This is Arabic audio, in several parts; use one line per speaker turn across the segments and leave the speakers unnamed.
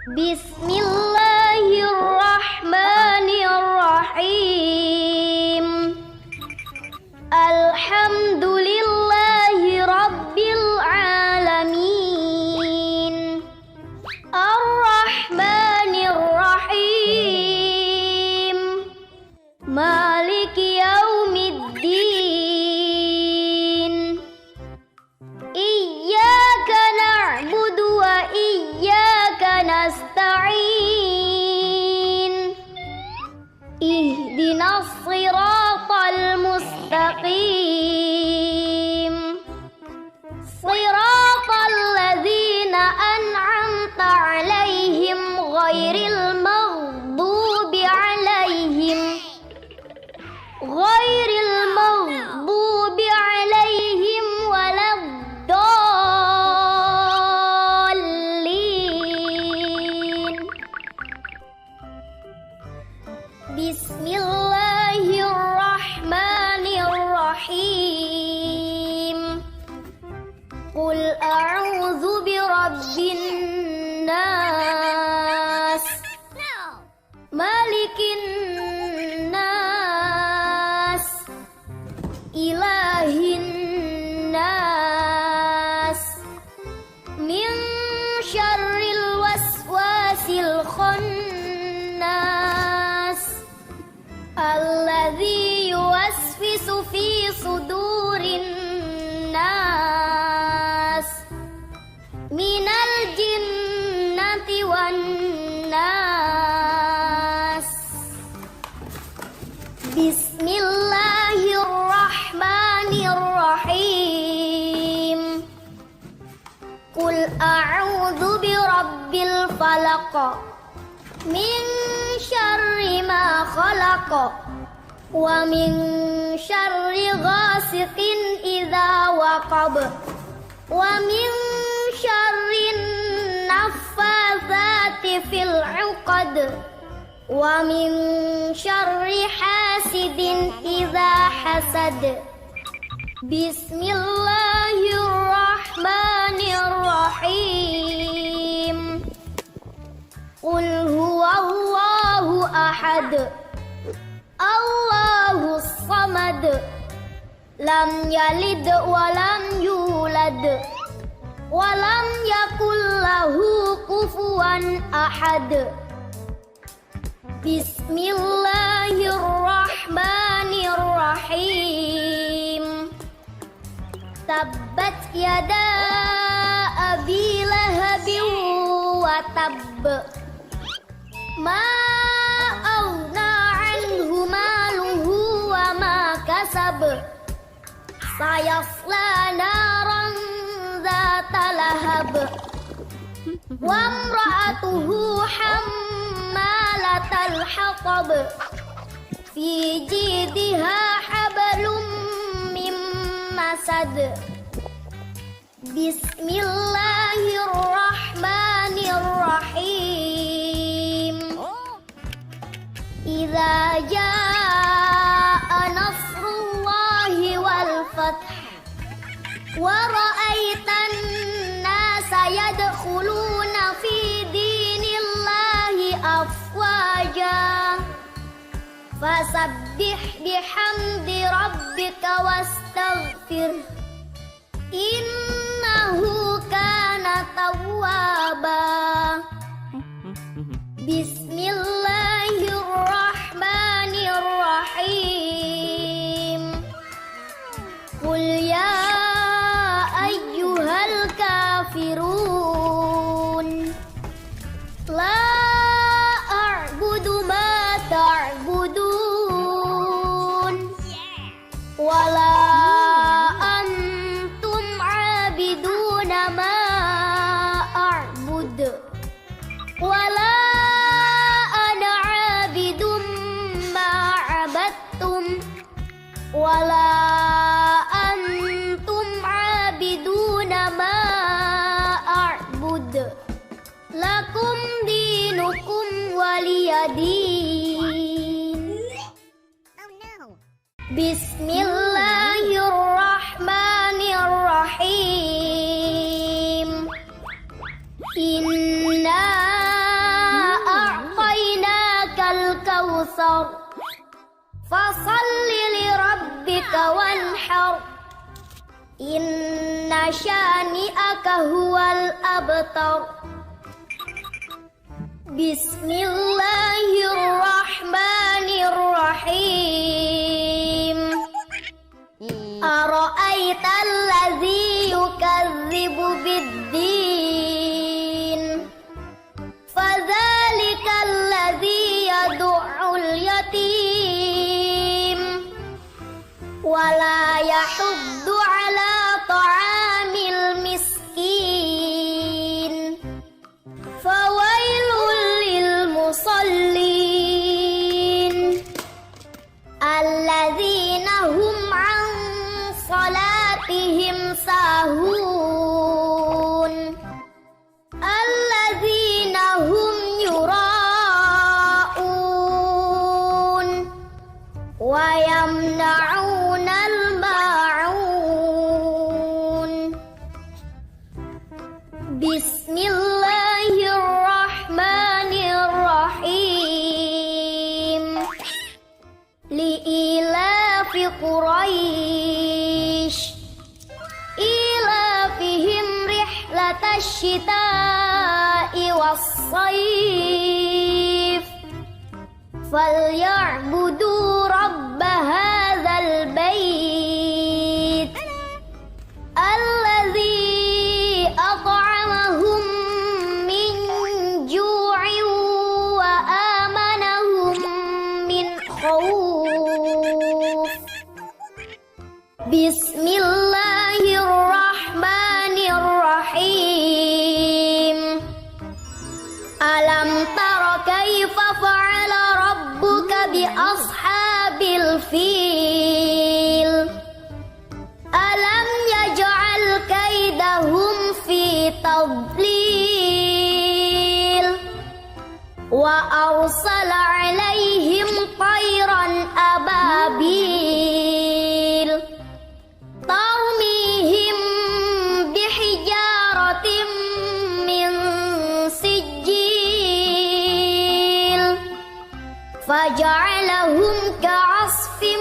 Bismillahirrahmanirrahim. Alhamdulillahi rabbil alamin. Ar-Rahmanir-Rahim. Maliki yaumiddin. Iyyaka na'budu wa iyyaka nasta'in. Ihdinas siratal mustaqim. Siratal ladzina an'amta 'alaihim ghairil maghdubi 'alaihim waladdallin. Bismillahirrahmanirrahim. Qul a'udzu birabbin nas, malikin nas, ilahin nas, min syarril waswasil khannas, alladzi yuwaswisu fi sudurin nas, minal jinnati wan nas. Bismillahirrahmanirrahim. Qul a'udzu birabbil falaq, min syarri ma khalaq, wa min syarri ghasiqin idza waqab, wa min syarrin naffatsati fil 'uqad, wa min syarri hasidin idza hasad. Bismillahirrahmanirrahim. Qul huwallahu ahad, Allahus samad, lam yalid wa lam yulad, wa lam yakul lahu kufuwan ahad. Bismillahirrahmanirrahim. Tabbat yada abi lahabin wa tabb, ma aghna anhu maluhu wa ma kasab, sayasla naran dzata lahab, wa imra'atuhu hammalatal hatab, fi jidha hablum min masad. Bismillahirrahmanirrahim. Idza jaa nasrullahi wal fath, wa ra'aitan nasa yadkhuluna fi dinillahi afwaja, fasabbih bihamdi rabbika wastaghfir, innahu kana tawwaba. Bismillahirrahmanirrahim. Qul ya ayyuhal kafirun, la a'budu ma ta'budun, wala antum 'abiduna ma a'bud, wala ana 'abidum ma 'abadtum, wala antum 'abiduna ma a'bud. Lakum dinukum waliyadin. Bismillahirrahmanirrahim. Inna fasalli li rabbika wanhar inna syani'aka huwal abtar. Bismillahirrahmanirrahim. Ara'aital ladzi yukadzibu biddin fadzalikal ladzi yad'ul yatim wala yahuddu ala ta'amil miskin fawailul lil musallin alladzina hum an salatihim sahun alladzina hum yura'un wa yamna'unal ma'un. Bismillahirrahmanirrahim. Li'ilafi Quraisy ilafihim rihlatash shita'i was-sayf falya'budu rabba hadzal bait alladzi at'amahum min ju'in wa amanahum min khauf. Bismillahirrahmanirrahim. Alam tara kaifa fa'ala rabbuka bi ashabil fil. Alam yaj'al kaidahum fi tadlil wa arsala 'alaihim tayran ababil tarmihim bihijaratin min sijil faja'alahum ka'asfin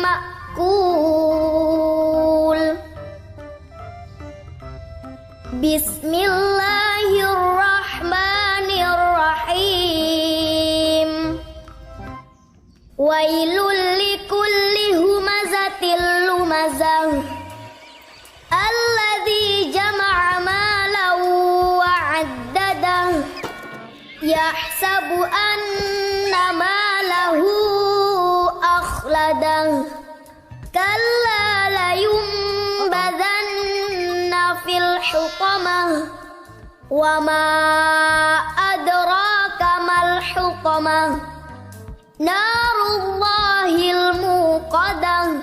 ma'kul. Bismillahirrahmanirrahim. Wailul likulli humazatil lumazah alladzi jama'a malan wa 'addadah yahsabu anna malahu akhladah kalla layumbadhanna fil hutamah wa ma adraka mal hutamah narullahil muqadah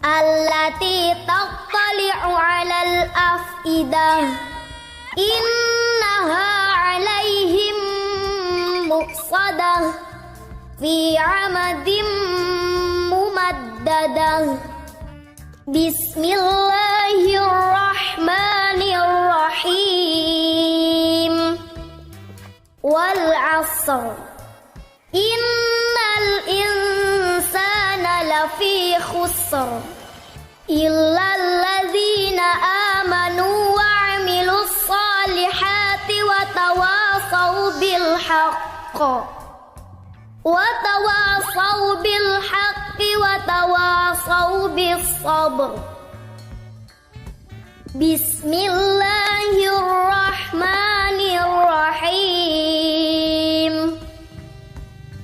allati tattali'u 'alal afidah innaha 'alaihim muqsadah fi 'amadim mumaddadah. Bismillahirrahmanirrahim. Wal 'asr innal insana lafi khusr illal ladzina amanu wa 'amilus solihati wa tawasaw bil haqq wa tawasaw bil haqqi wa tawasaw bis sabr. Bismillahirrahmanirrahim.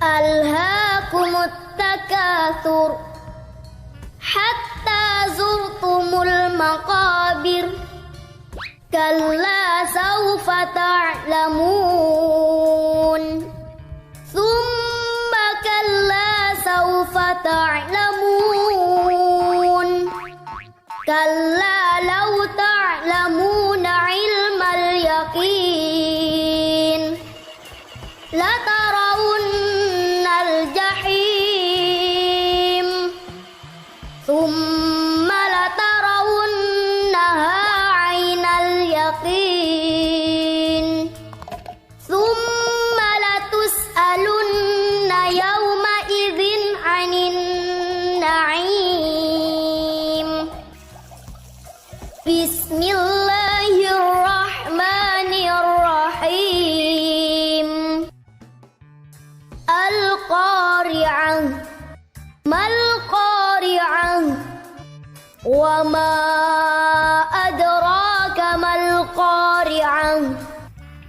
Alhaakumut takatsur hatta zurtumul maqabir kalla sawfa ta'lamun thumma kalla sawfa ta'lamun kalla law ta'lamuna 'ilmal yaqin la tarawunnal jahim thumma la tarawunnaha 'ainal yaqin thumma la tus'alunna yawma idzin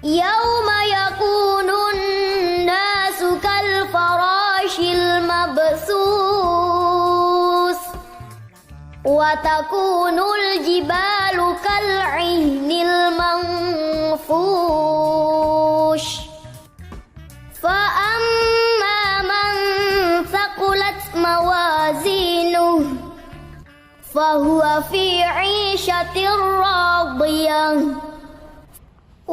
Yauma yakunun nasu kal farashil mabsus wa takunul jibalu kal 'ihnil manfush. Fa amma man thaqulat mawazinuhu fahuwa fi 'ishatir radiyah.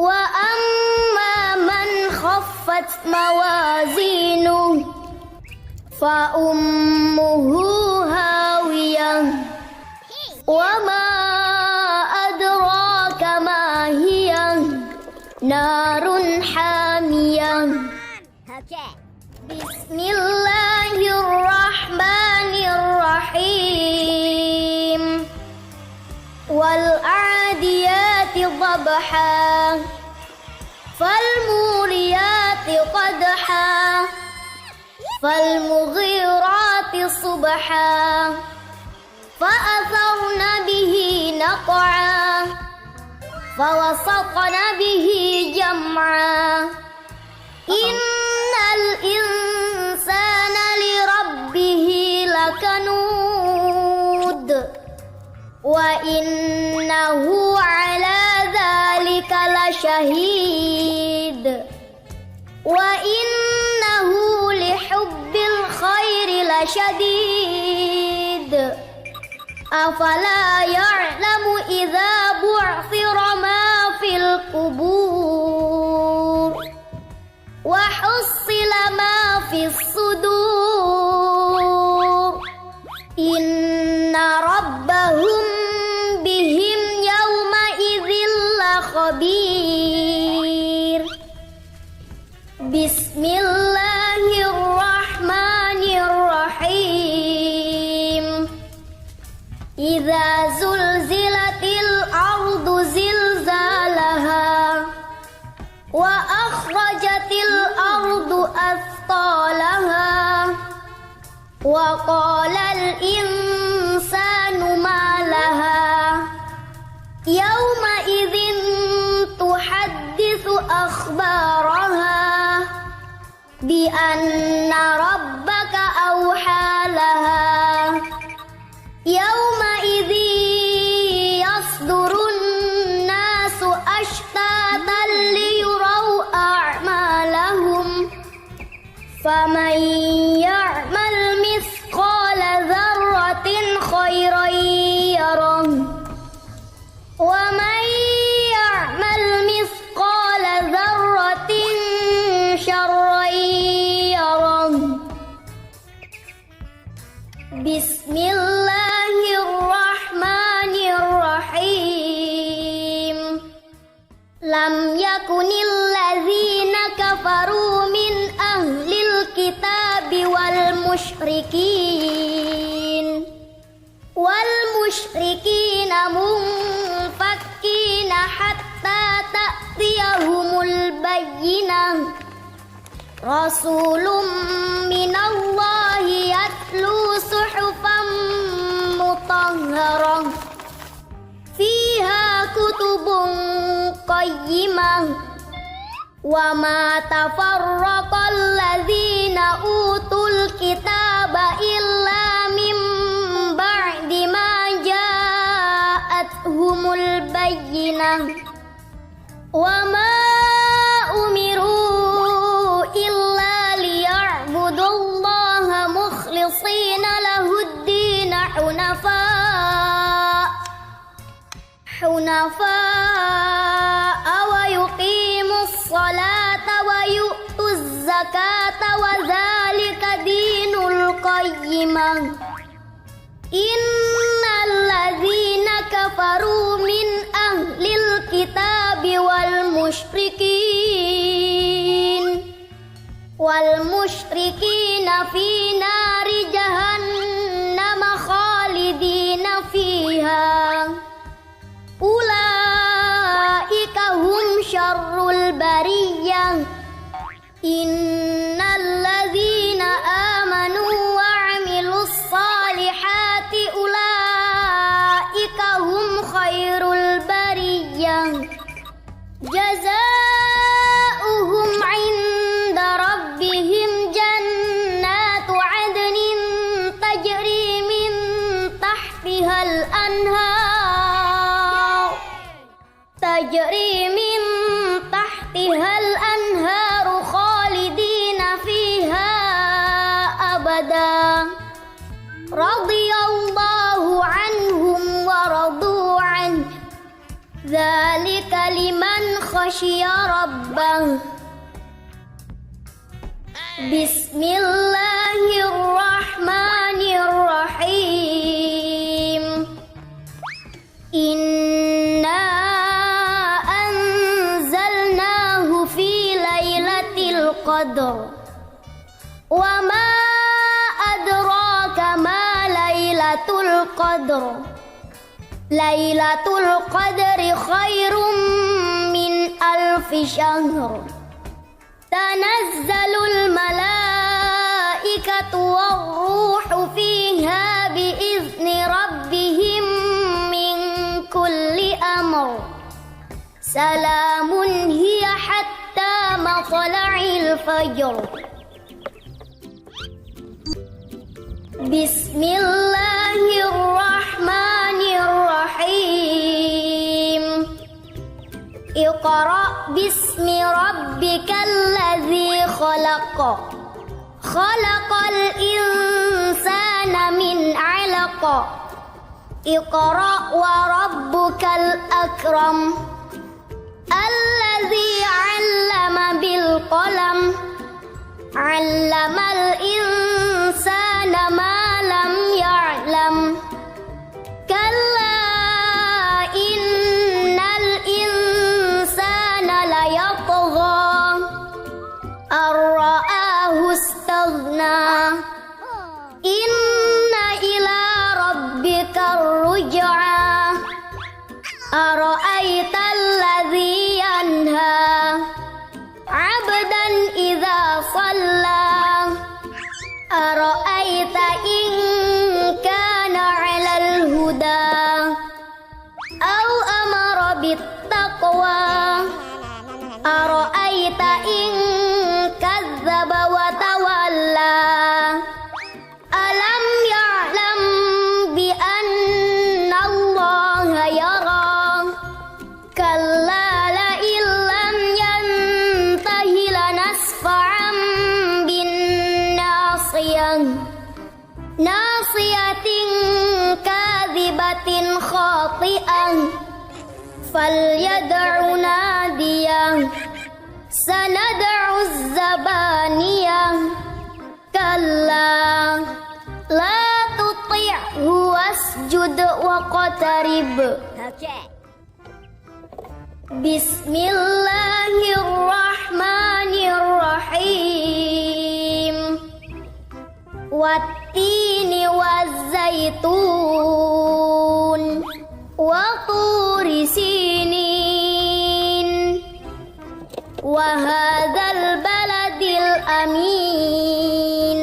Wa amma man khaffat mawazinuhu fa ummuhu hawiyah. Wa ma adraka ma hiya narun hamiyah. Bismillahirrahmanirrahim. Wal 'adiyati dhabha fal muriyati qadha fal mughirati subha fa atharna bihi naq'a fa wasatna bihi jam'a. Innal insana li rabbihi lakanud wa innahu ala dhalika lasyahid wa innahu li hubbil khairi lasyadid. Afala ya'lamu idza bu'thira ma fil qubur wa hussila ma fis sudur. Inna rabbahum bihim yawma idzil lakhabir. Bismillahirrahmanirrahim. Idza zulzilatil ardu zilzalaha wa akhrajatil ardu athqalaha wa qalal insanu ma laha yawma idzin tuhadditsu akhbaraha bi anna rabbaka awha laha yawma idzi yasdurun nasu ashtatan liyurau a'malahum faman ya'mal mithqala dzarratin khairan yarah wa man ya'mal mithqala dzarratin syarran yarah. Bismillahirrahmanirrahim. Lam yakunil ladzina kafaru min ahlil kitabi wal musyrikina munfakkina hatta ta'tiyahumul bayyinah. Rasulun minallahi yatlu suhufan mutahharah fiha kutubun qayyimah wa ma tafarraqal ladzina utul kitaba illa min ba'di ma ja'atuhumul bayyinah wa ma umiru illa liya'budullaha mukhlishina lahud-din hunafa wa yuqimus salata wa yu'tuz zakata wa dzalika dinul qayyimah. Innal ladzina kafaru min ahlil kitabi wal musyrikina fi nari jahannam khalidina fiha ulaika hum syarrul bariyah. Innal ladzina amanu wa 'amilus salihati ulaika hum khairul bariyah. Jazaa تحتها الأنهار خالدين فيها أبدا رضي الله عنهم ورضوا عنه ذلك لمن خشي ربه. بسم الله الرحمن الرحيم إنا أنزلناه في ليلة القدر وما أدراك ما ليلة القدر ليلة القدر خير من 1000 شهر تنزل الملائكة والروح فيها بإذن ربهم من كل أمر سلام هي حتى مطلع الفجر. بسم الله الرحمن الرحيم اقرأ باسم ربك الذي خلق خلق الإنسان من علق اقرأ وربك الأكرم الذي علم بالقلم علم الإنسان ما لم يعلم كلا إن الإنسان ليطغى أن رآه استغنى إن إلى ربك الرجعى أرأيت الذي ينهى عبدا إذا صلى أرأيت إن كان على الهدى أو أمر بالتقوى أرأيت إن كذب وتولى ألم يعلم بأن الله يرى كلا لئن لم ينته لنسفعا بالناصية ناصية كاذبة خاطئة فليدع ناديه سندع الزبانية كلا لا تطعه واسجد واقترب. بسم الله الرحمن الرحيم والتين والزيتون وطور سينين وهذا البلد الأمين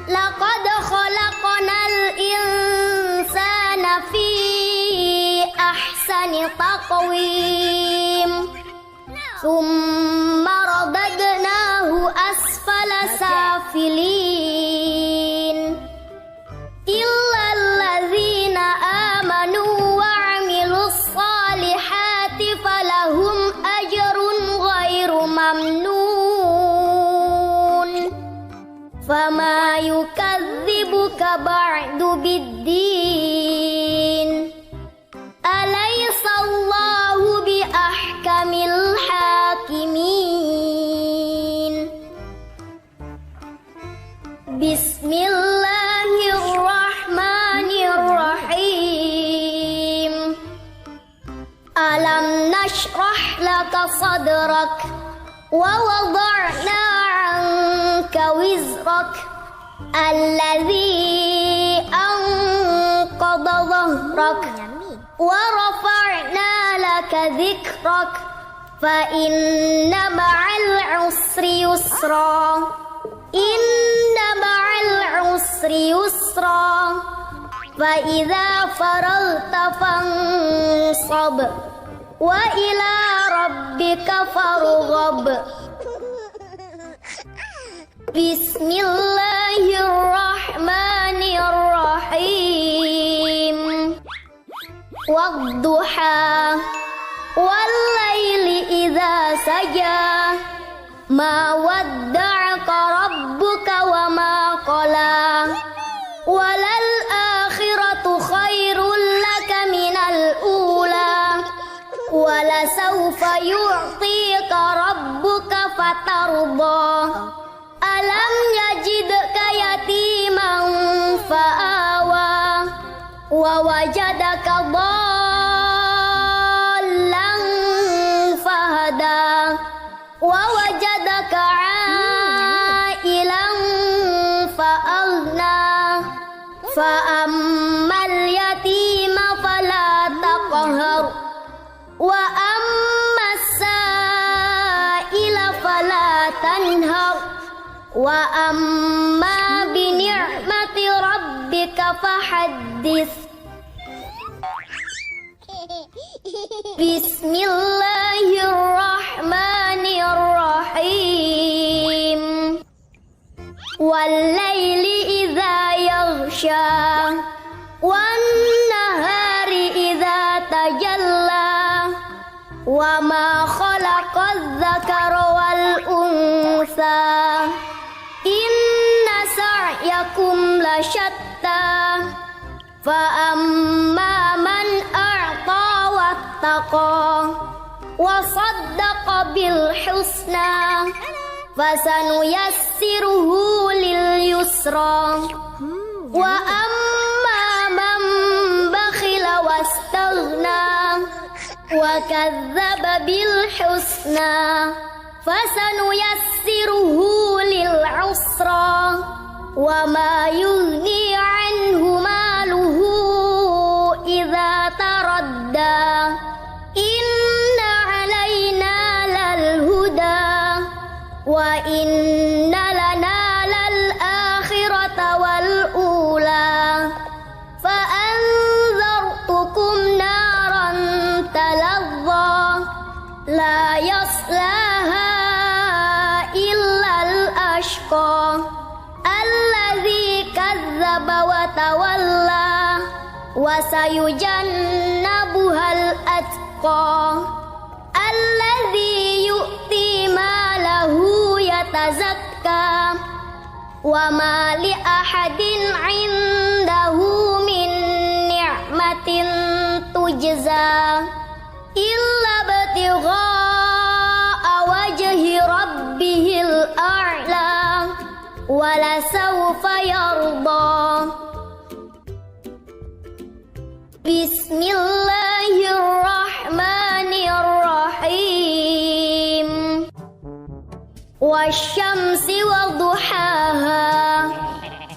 لقد خلقنا الإنسان في أحسن تقويم ثم رددناه أسفل سافلين إلا الذين آمنوا وعملوا الصالحات فلهم أجر غير ممنون فما يكذبك بعد بالدين أليس الله بأحكم الحاكمين. بسم الله الرحمن الرحيم ألم نشرح لك صدرك ووضعنا عنك وزرك الذي أنقض ظهرك ورفعنا لك ذكرك فإن مع العسر يسرا إن مع العسر يسرا فإذا فرغت فانصب وإلى ربك فارغب. بسم الله الرحمن الرحيم والضحى والليل إذا وجاه ما ودعك ربك وما قلى وللآخرة خير لك من الأولى ولسوف يعطيك ربك فترضى ألم يجدك يتيما فآوى ووجدك ضالا فهدى ووجدك عائلا فأغنى فأما اليتيم فلا تقهر وأما السائل فلا تنهر وأما بنعمة ربك فحدث بسم الله الرحمن الرحيم والليل إذا يغشى والنهار إذا تجلى وما خلق الذكر والأنثى إن سعيكم لشتى فأما من أعطى واتقى وصدق بالحسنى فسنيسره لليسرى وأما من بخل واستغنى وكذب بالحسنى فسنيسره للعسرى وما يغني عنه ماله إذا تردى إن علينا للهدى وإن لنا للآخرة والأولى فأنذرتكم نارا تلظى لا يصلاها إلا الأشقى الذي كذب وتولى وسيجنبها الأتقى الذي يؤتي ماله يتزكى وما لأحد عنده من نعمة تجزى إلا ابتغاء وجه ربه الأعلى ولسوف يرضى بسم الله الرحمن الرحيم والشمس وضحاها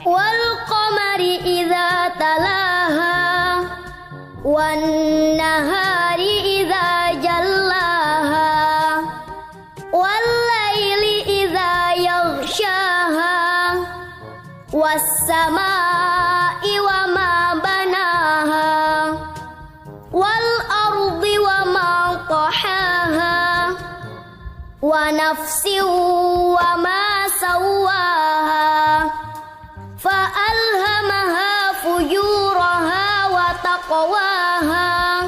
والقمر إذا تلاها والنهار إذا جلاها والليل إذا يغشاها والسماء وما بناها والأرض وما طحاها ونفس وما سواها فألهمها فجورها وتقواها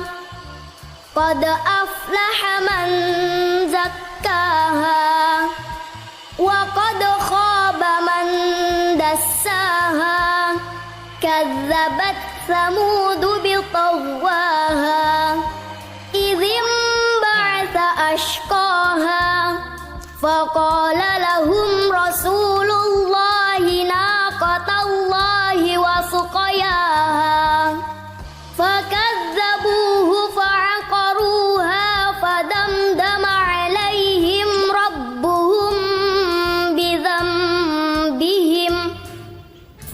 قد أفلح من زكاها وقد خاب من دساها كذبت ثمود بطغواها إذ انبعث أشقاها فقال لهم رسول الله ناقة الله وسقياها فكذبوه فعقروها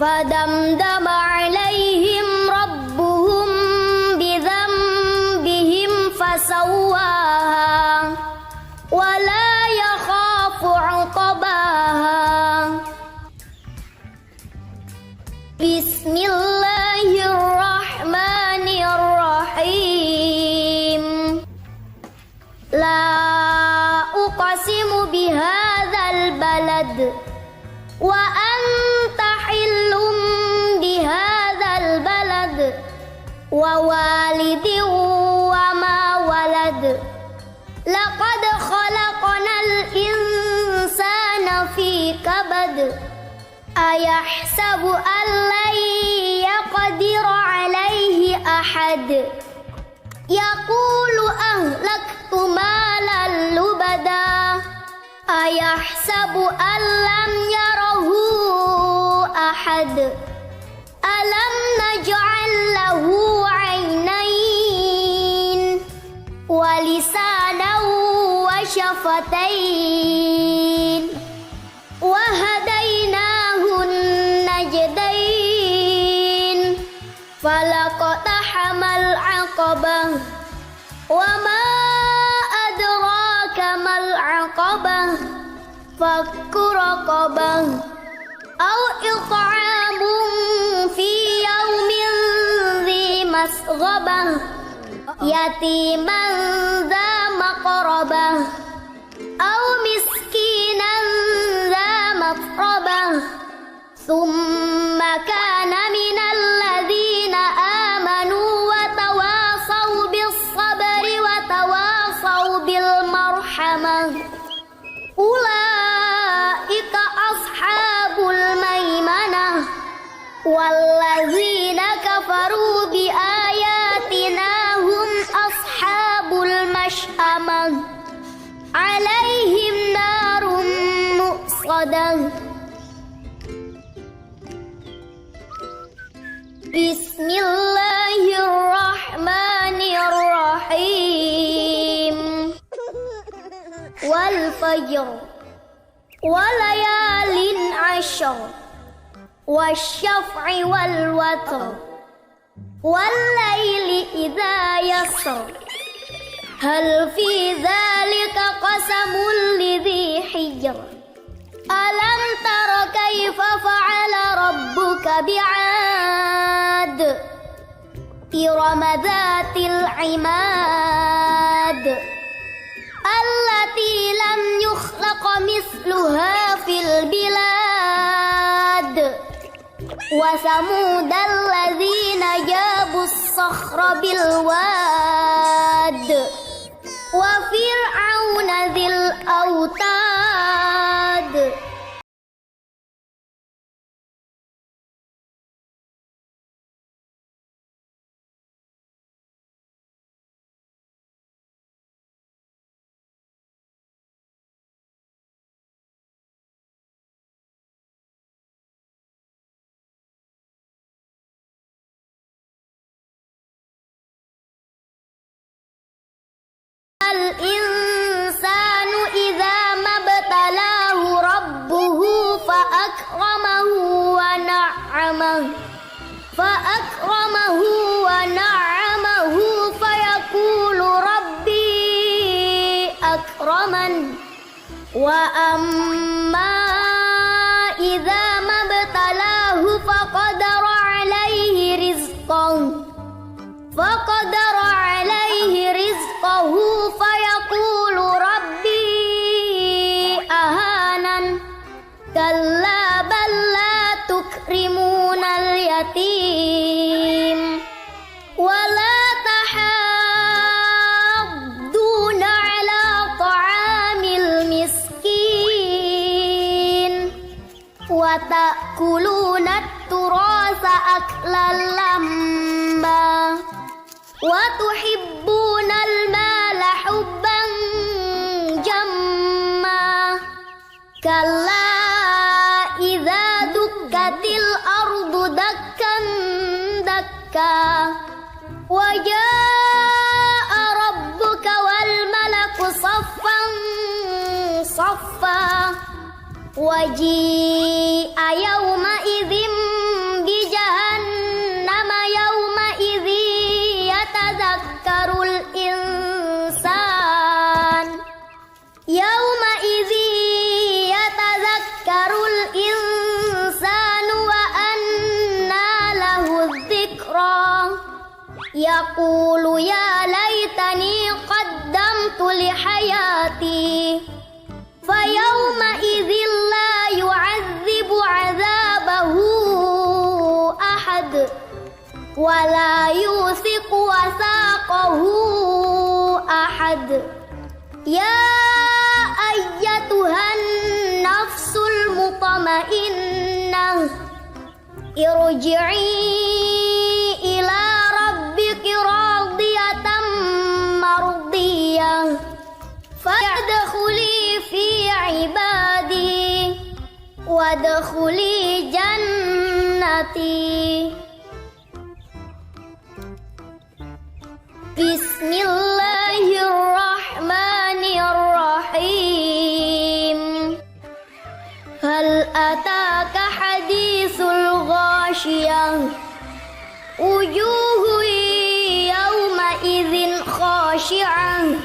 فدمدم عليهم ربهم بذنبهم فسواها ولا يخاف عقباها بسم الله الرحمن الرحيم لا أقسم بهذا البلد وأنت حل بهذا البلد ووالد وما ولد لقد خلقنا أيحسب أن لن يقدر عليه أحد يقول أهلكت مالا لبدا أيحسب أن لم يره أحد ألم نجعل له عينين ولسانا وشفتين وهديناه النجدين فلاقتحم العقبة وما أدراك ما العقبة فك رقبة أو إطعام في يوم ذي مسغبة يتيما ذا مقربة أو مسكينا ذا متربة ثم كان من الذين آمنوا وتواصوا بالصبر وتواصوا بالمرحمة أولئك أصحاب الميمنة والذين كفروا بآياتنا هم أصحاب المشأمة عليهم نار مؤصدة بسم الله الرحمن الرحيم والفجر وليال عشر والشفع والوتر والليل إذا يسر هل في ذلك قسم لذي حجر ألم تر كيف فعل ربك بعاد إرم ذات العماد التي لم يخلق مثلها في البلاد وثمود الذين جابوا الصخر بالواد وفرعون ذي الأوتاد الإنسان إذا ما ابتلاه ربه فأكرمه ونعمه فيقول ربي أكرمن وأما إذا ما ابتلاه فقدر عليه رزقه فيقول ربي أهانن كلا بل لا تكرمون اليتيم ولا تحاضون على طعام المسكين وتأكلون التراث أكلا لما وتحبون المال حبا جما كلا إذا دكت الأرض دكا دكا وجاء ربك والملك صفا صفا وجيء يومئذ بجهنم يومئذ يتذكر الإنسان وأنى له الذكرى يقول يا ليتني قدمت لحياتي فيومئذ لا يعذب عذابه أحد ولا يوثق وثاقه أحد يا أيتها النفس المطمئنة irji'i ila rabbiki radiyatan mardiyah fadkhuli fi ibadi wadkhuli jannati. Bismillahirrahmanirrahim. Hal ataka hadithul ghashiyah wujuhu yawma idzin khashi'ah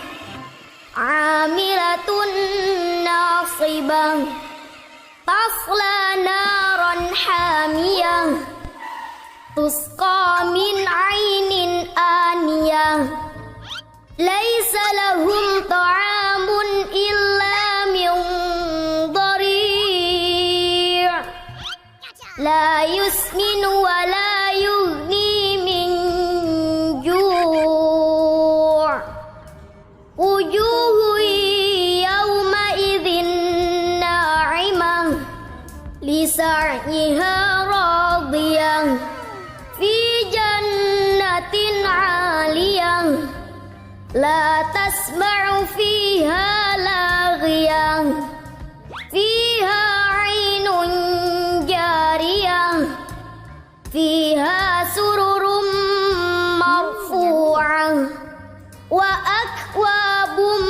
amilatun nasibah tasla naran hamiyah tusqa min ainin aniyah laisa lahum ta'amun illa min dhari' la yusminu wa la yughni min ju' wujuhu yawma idzin na'imah lisa'yiha radiyah fi jannatin 'aliyah la tasma'u fiha laghiyah fiha 'ainun jariyah fiha sururum marfu'ah wa akwabum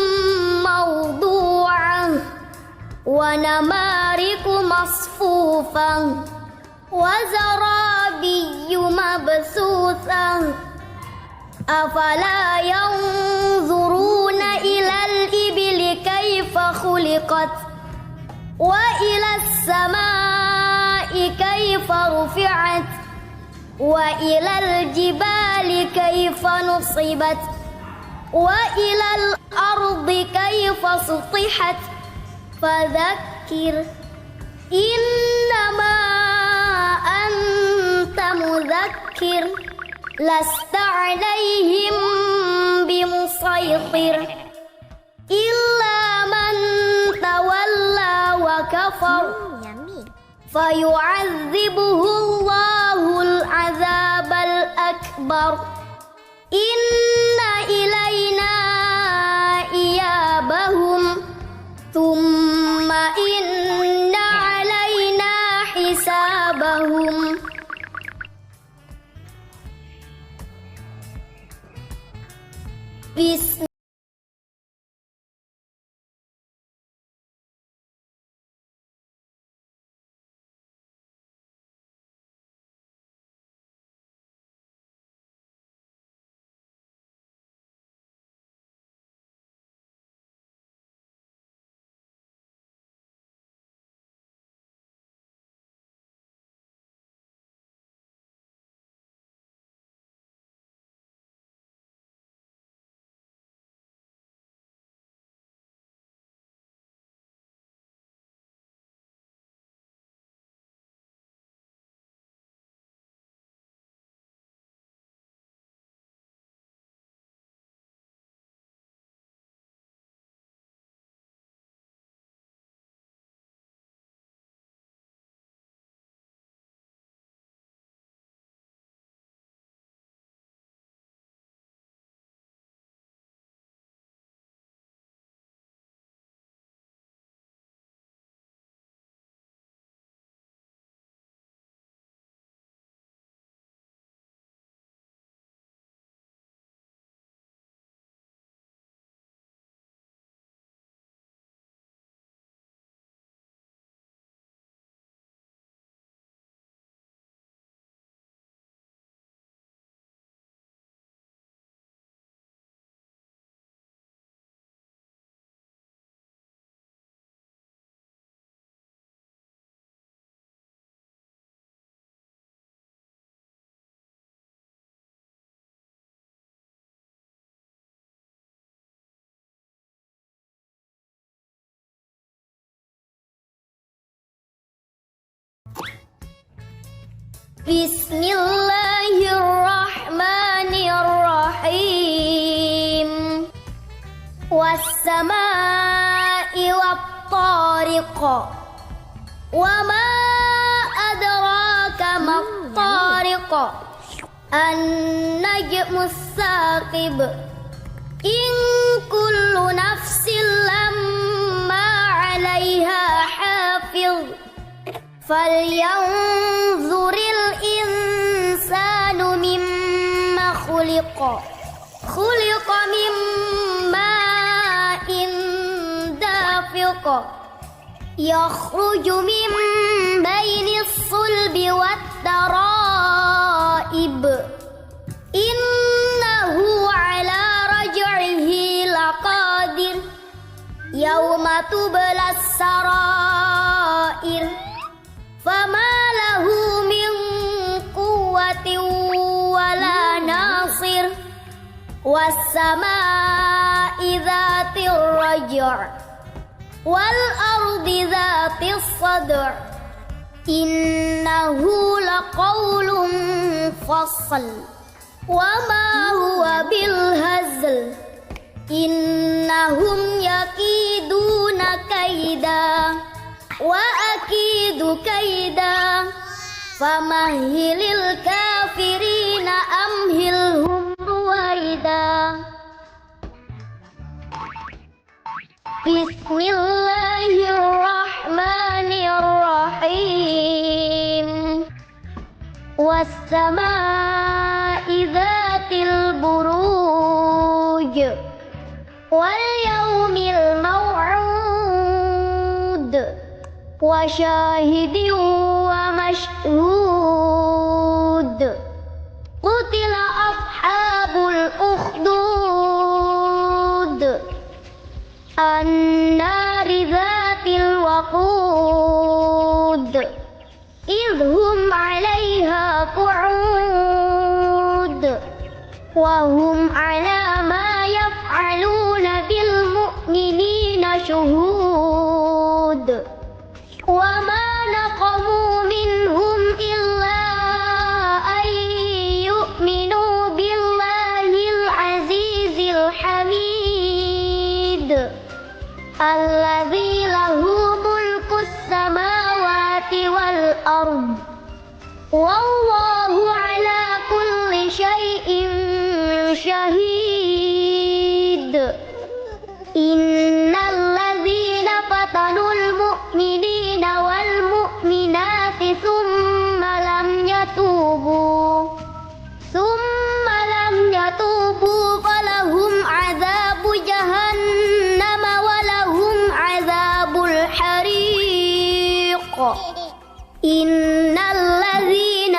mawdu'ah wa namariku masfufah wa zarabiyyu mabsuthah afala yanzuruna ilal ibli kaifa khuliqat wa ilas samai kaifa rufi'at wa ilal jibali kaifa nusibat wa ilal ardi kaifa sutihat fadzakir innama anta mudzakkir lasta 'alaihim bimusaytir illa man tawalla wa kafar fayu'adzibuhu Allahul 'adzabal akbar inna ilaina iyabahum thumma inna 'alaina hisabahum. Bismillahirrahmanirrahim. Was-samaa'i wat-tariq. Wa ma adraka ما الطارق النجم الثاقب إن كل نفس لما عليها حافظ فلينظر الإنسان مما خلق من ماء دافق يخرج من بين الصلب والترائب إنه على رجعه لقادر يوم تبلى السرائر فما له من قوة ولا ناصر والسماء ذات الرجع والأرض ذات الصدع إنه لقول فصل وما هو بالهزل إنهم يكيدون كيدا وأكيد كيدا فمهل الكافرين أمهلهم رويدا بسم الله الرحمن الرحيم والسماء ذات البروج واليوم الموعود وشاهد ومشهود قتل أصحاب الأخدود النار ذات الوقود إذ هم عليها قعود وهم على ما يفعلون بالمؤمنين شهود وما نقموا منهم إلا أن يؤمنوا بالله العزيز الحميد الذي له ملك السماوات والأرض والله على كل شيء شهيد إن الذين فتنوا المؤمنين والمؤمنات ثم لم يتوبوا فلهم عذاب جهنم ولهم عذاب الحريق إن الذين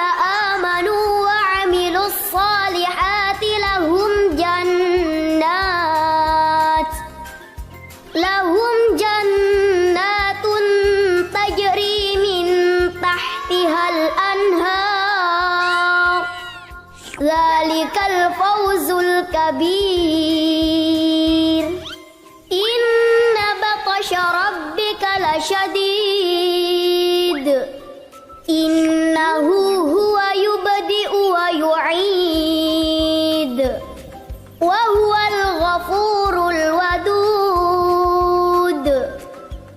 آمنوا وعملوا الصالحات لهم جنات تجري من تحتها الأنهار ذلك الفوز الكبير إن بطش ربك لشديد إنه هو يبدئ ويعيد وهو الغفور الودود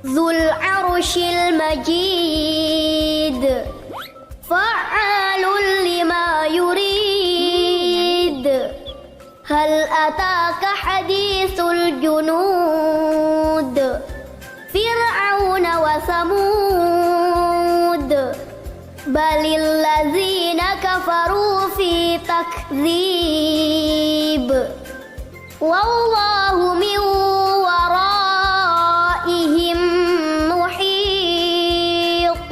ذو العرش المجيد فعال لما يريد هل أتاك حديث الجنود فرعون وثمود بل الذين كفروا في تكذيب والله من ورائهم محيط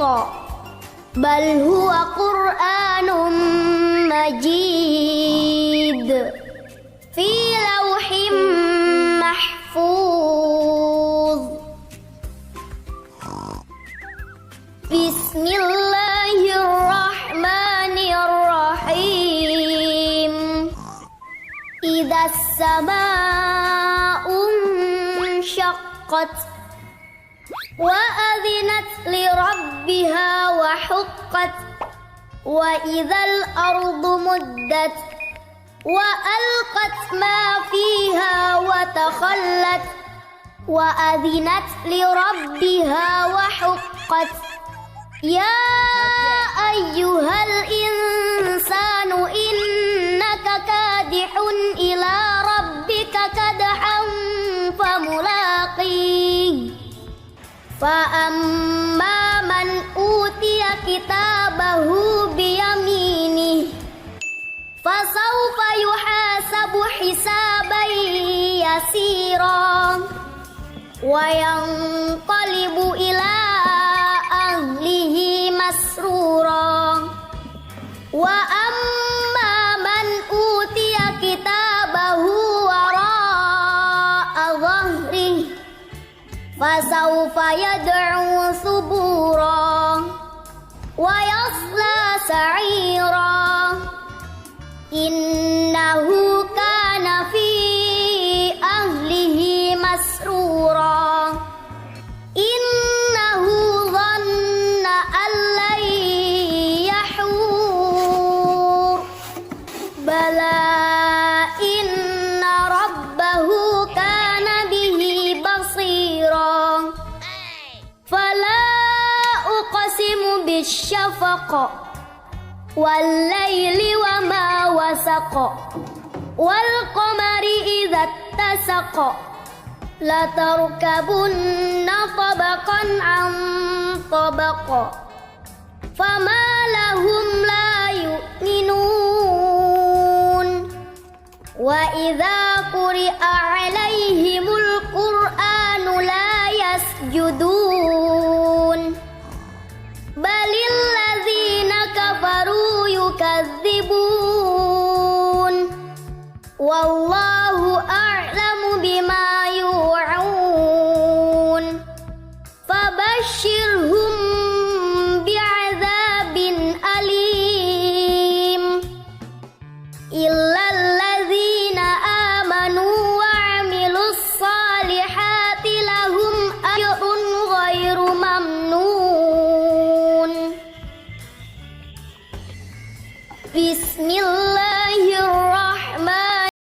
بل هو قرآن مجيد في لوح محفوظ بسم الله الرحمن الرحيم إذا السماء انشقت وأذنت لربها وحقت وإذا الأرض مدت وألقت ما فيها وتخلت وأذنت لربها وحقت Ya ayyuhal insanu innaka kadihun ila rabbika kadhan famulaqih. Fa amma man utiya kitabahu biyaminih fasawfa yuhasabu hisaban yasira wa yanqalibu ila ahlihi masrura. Wa amma man utiya kitabahu wara'a dhahrih fasawfa yad'u subura wa yasla sa'ira innahu kana fi ahlihi masrura innahu dhanna an lan yahur bala inna rabbahu kana bihi basira. Fala uqsimu bisyafaq wal laili wa ma wasaq wal qamari idza tasaq la tarkabunna tabaqan an tabaq fama lahum la yu'minun wa idza quri'a 'alaihimul qur'anu la yasjudun balil ladzina kafaru yukadzibun wallahu a'lamu bima yu'un fabashshirhum bi'adzabin alim illal ladzina amanu wa 'amilus salihati lahum ajrun ghairu mamnun. Bismillahirrahmanirrahim.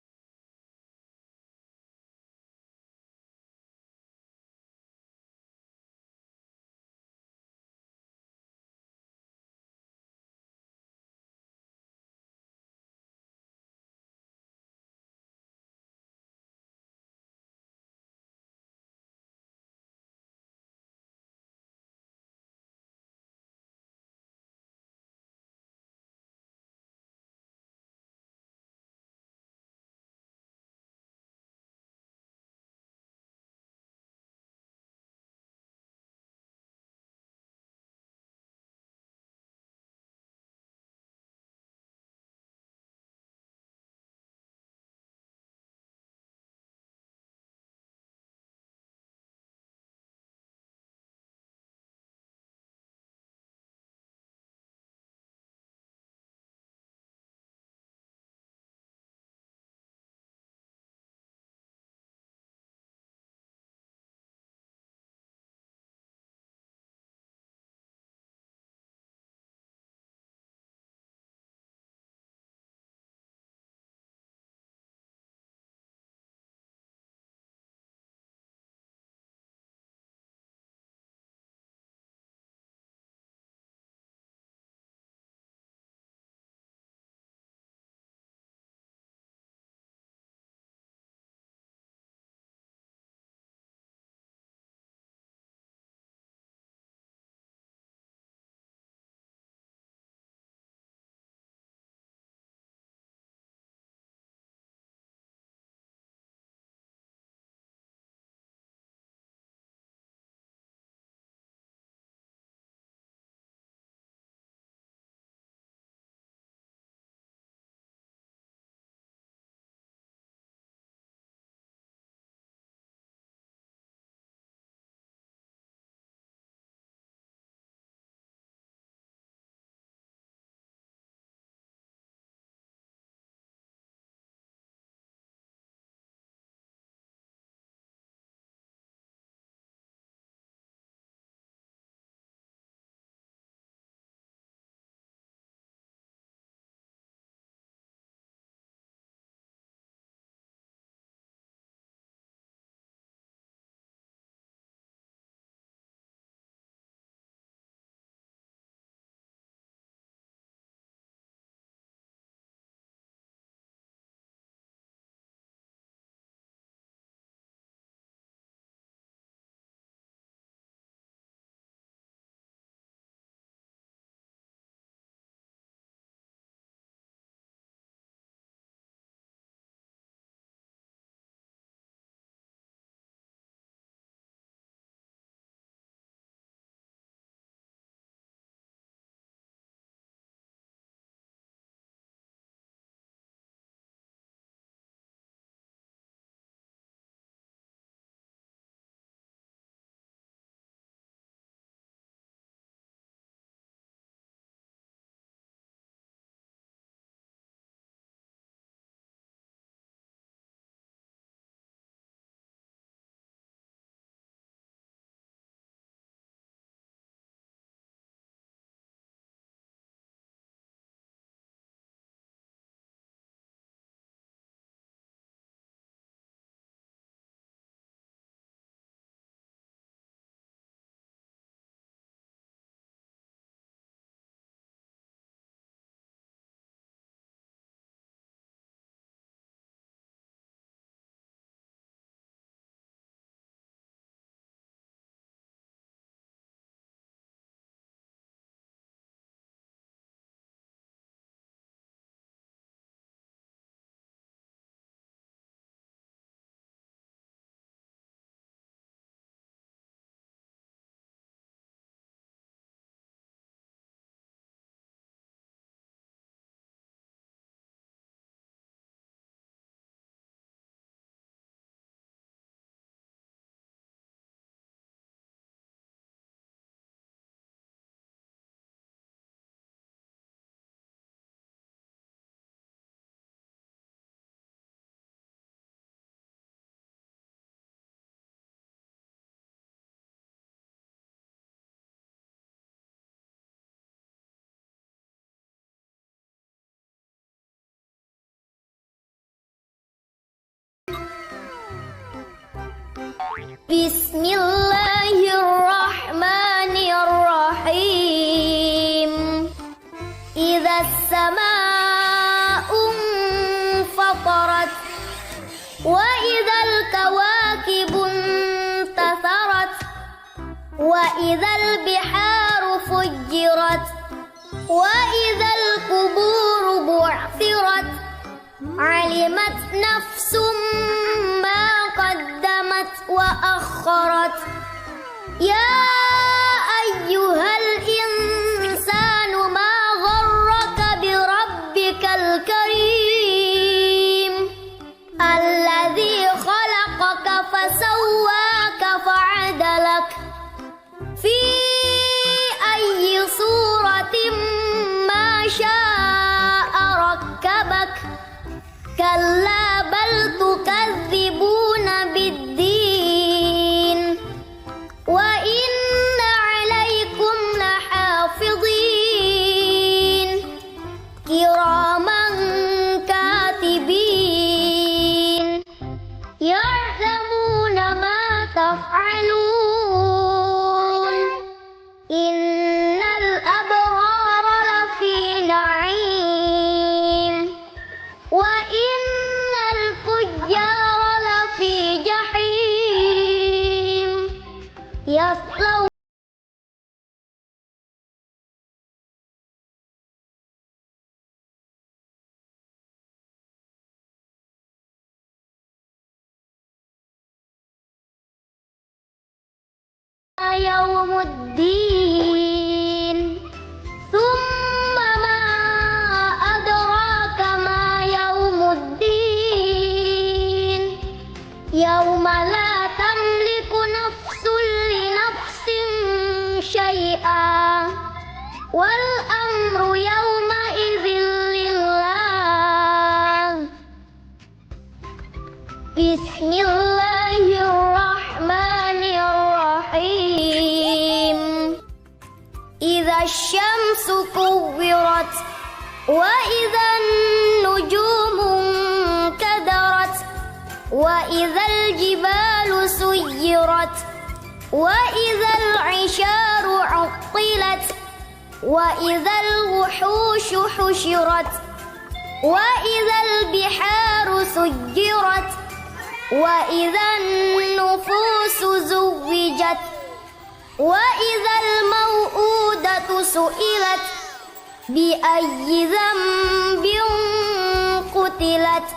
Bismillahirrahmanirrahim. Idza as-samaa'u fatarat wa idzal kawakibu intatharat wa idzal biharu fujjirat wa idzal quburu bu'thirat alimat nafsum ma qaddamat wa akharat. Ya ayyuhal insanu ma gharraka bi rabbikal karim alladzi khalaqaka fasawwaka fa'adalak fi ayyi suratin ma syaa rakkabak. Kalla bal tukadzibuna biddin wa inna 'alaikum lahafidhin kiraman katibin ya'lamuna ma taf'alun. Innal abrara lafi na'im wa innal fujjara lafi jahim yaslaw yawmuddin. Tsumma ma adraka ma yawmuddin. Yawma la tamliku nafsun li nafsin syai'a wal amru yawma idzin lillah. Bismillahirrahmanirrahim. Idza syamsu kuwirat wa idzan nujumu kadarat wa idzal jibalu suyirat wa idzal 'isharu 'uttilat wa idzal wuhushu husyirat wa idzal biharu sujjirat wa idzan nufusu zuwijat wa idzal mau'udatu su'ilat bi ayyi dzambin qutilat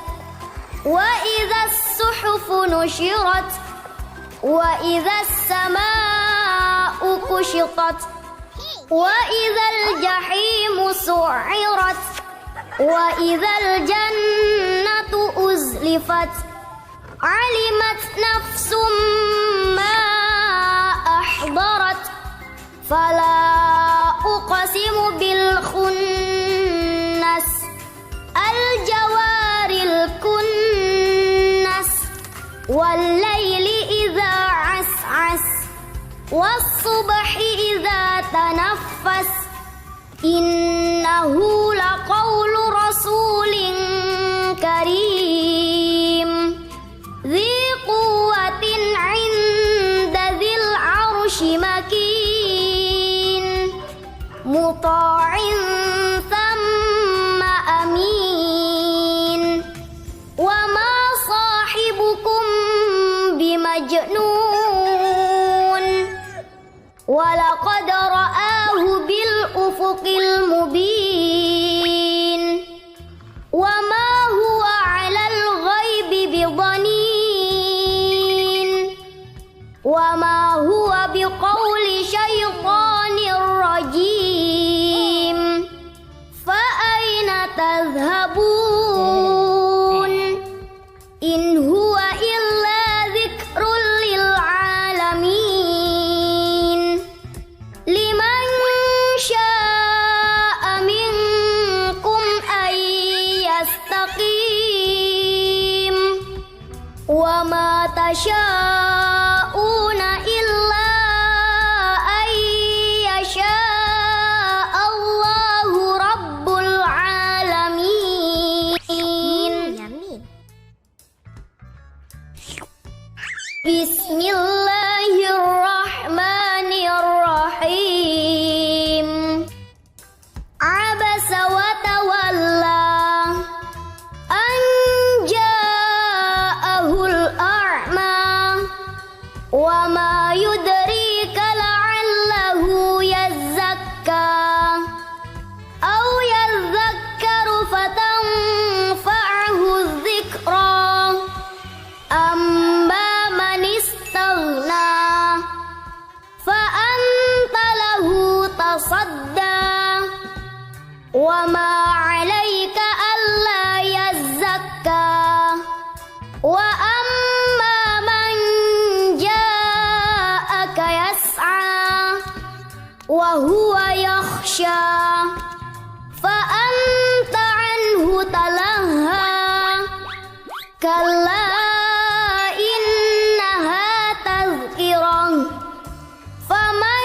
wa idzas suhufu nushirat wa idzas samaa'u kushitat wa idzal jahimu su'irat wa idzal jannatu uzlifat alimat nafsum ma ahdarat fala uqsimu bil khunnas al jawaril kunnas wal laili idza as'as was subhi idza tanaffas innahu laqawlu rasulin karim dzi quwwatin 'inda dzil 'arsy makin muta'in thamma amin wa ma sahibukum bimajnun wa laqad ra'ahu bil ufuqil mubin wa ma huwa 'alal ghaibi bidanin wa ma huwa biqauli syaitanir rajim fa aina tadhhabun in huwa illa dzikrul lil alamin liman syaa minkum ay yastaqim wa ma tasyauna illa ay yasha Allahu rabbul alamin. Bismillah. تصدى وما عليك ألا يزكى وأما من جاءك يسعى وهو يخشى فأنت عنه تلهى كلا إنها تذكرة فمن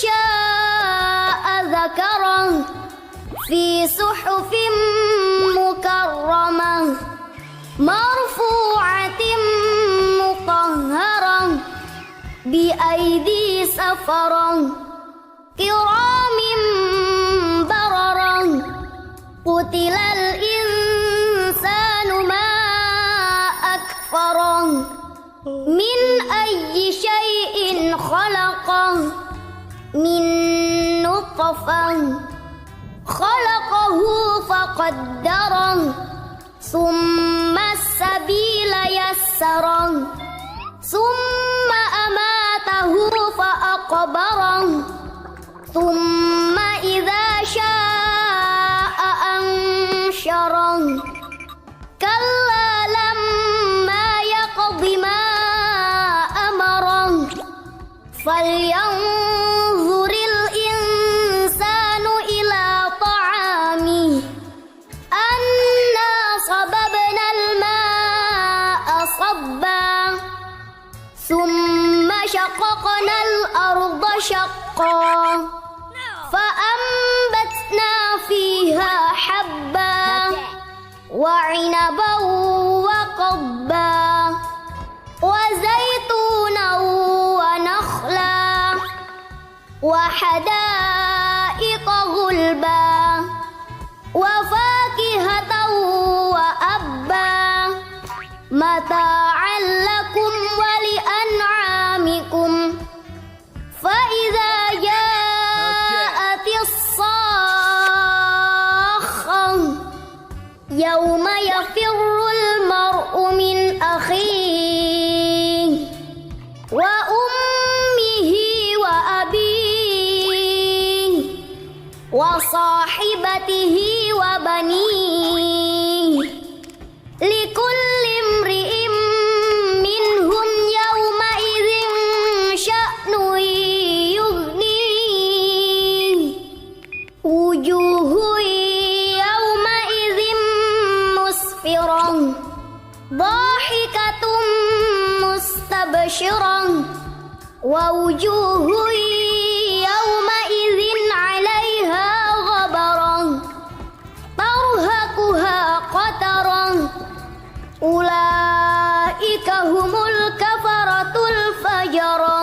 شاء ذكره في صحف مكرمة مرفوعة مطهرة بأيدي سفرة كرام بررة قتل الإنسان ما أكفره من أي شيء خلقه من نطفة خلقه فقدره ثم السبيل يسره ثم أماته فأقبره ثم إذا شاء أنشره كلا لما يقض ما أمره فلينظر الإنسان إلى طعامه أنا صببنا الماء صبا ثم شققنا الأرض شقا فأنبتنا فيها حبا وعنبا وقضبا وزيتونا ونخلا وحدائق غلبا وفاكهة وأبا متاعا لكم ولأنعامكم فإذا جاءت الصاخة يوم يفر المرء من أخيه وأمه وأبيه وصاحبته وبنيه لكل امرئ منهم يومئذ شأن يغنيه وجوه يومئذ مسفرة ضاحكة مستبشرة ووجوه يومئذ عليها غبرة ترهقها قترة أولئك هم الكفرة الفجرة.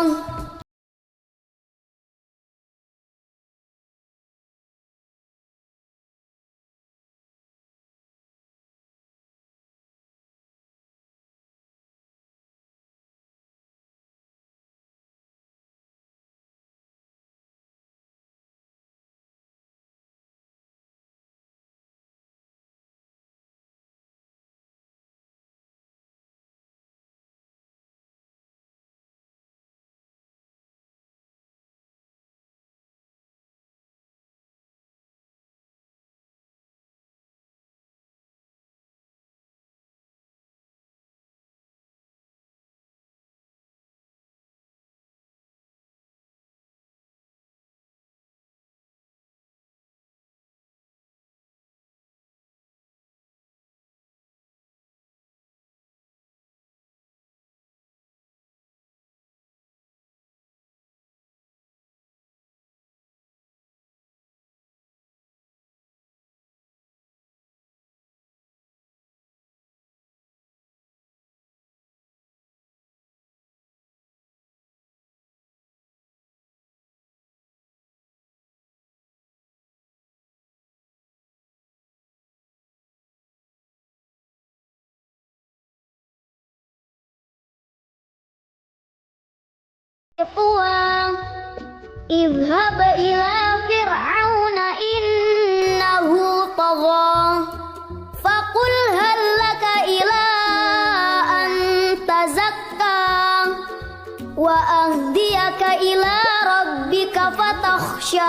طوى اذهب إلى فرعون إنه طغى فقل هل لك إلى أن تزكى وأهديك إلى ربك فتخشى يخشى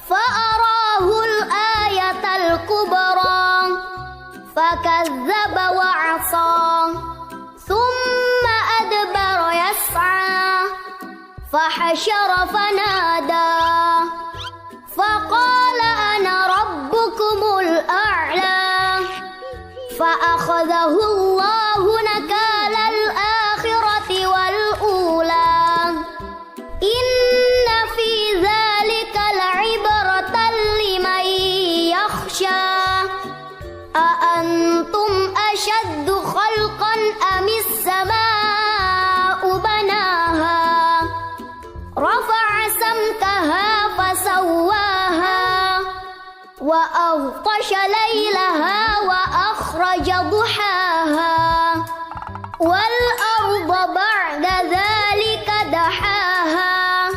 فأراه الآية الكبرى فكذب وعصى ثم أدبر يسعى فحشر فنادى فقال أنا ربكم الأعلى فأخذه الله نكال الآخرة والأولى إن في ذلك لعبرة لمن يخشى أأنتم أشد خلقا أم السماء بناها رفع سمكها فسواها وأغطش ليلها وأخرج ضحاها والأرض بعد ذلك دحاها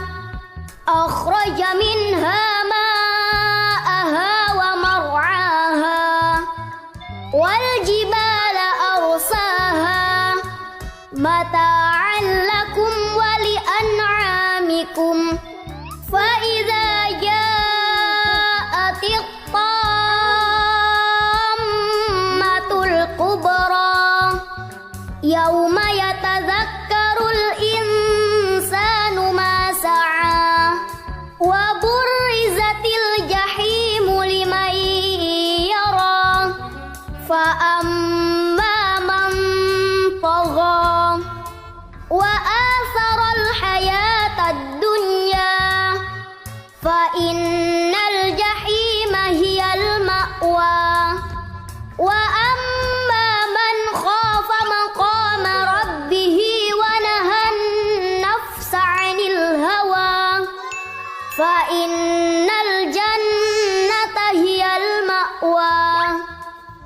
أخرج منها ماءها ومرعاها والجبال أرساها متاعا لكم ولأنعامكم فإذا جاءت الطامة الكبرى يوم يتذكر الإنسان ما سعى وبرزت الجحيم لمن يرى فأما من طغى وآثر الحياة الدنيا فإن الجحيم هي المأوى وأما من خاف مقام ربه ونهى النفس عن الهوى فإن الجنة هي المأوى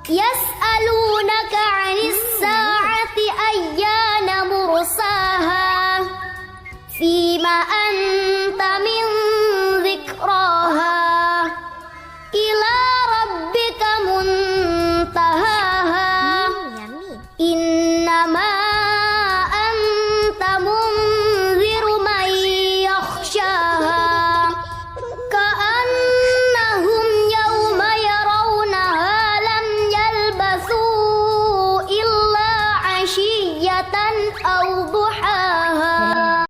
يسألونك عن الساعة أيان مرساها فيما أنت من ذكراها إلى ربك منتهاها إنما أنت منذر من يخشاها كأنهم يوم يرونها لم يلبثوا إلا عشية أو ضحاها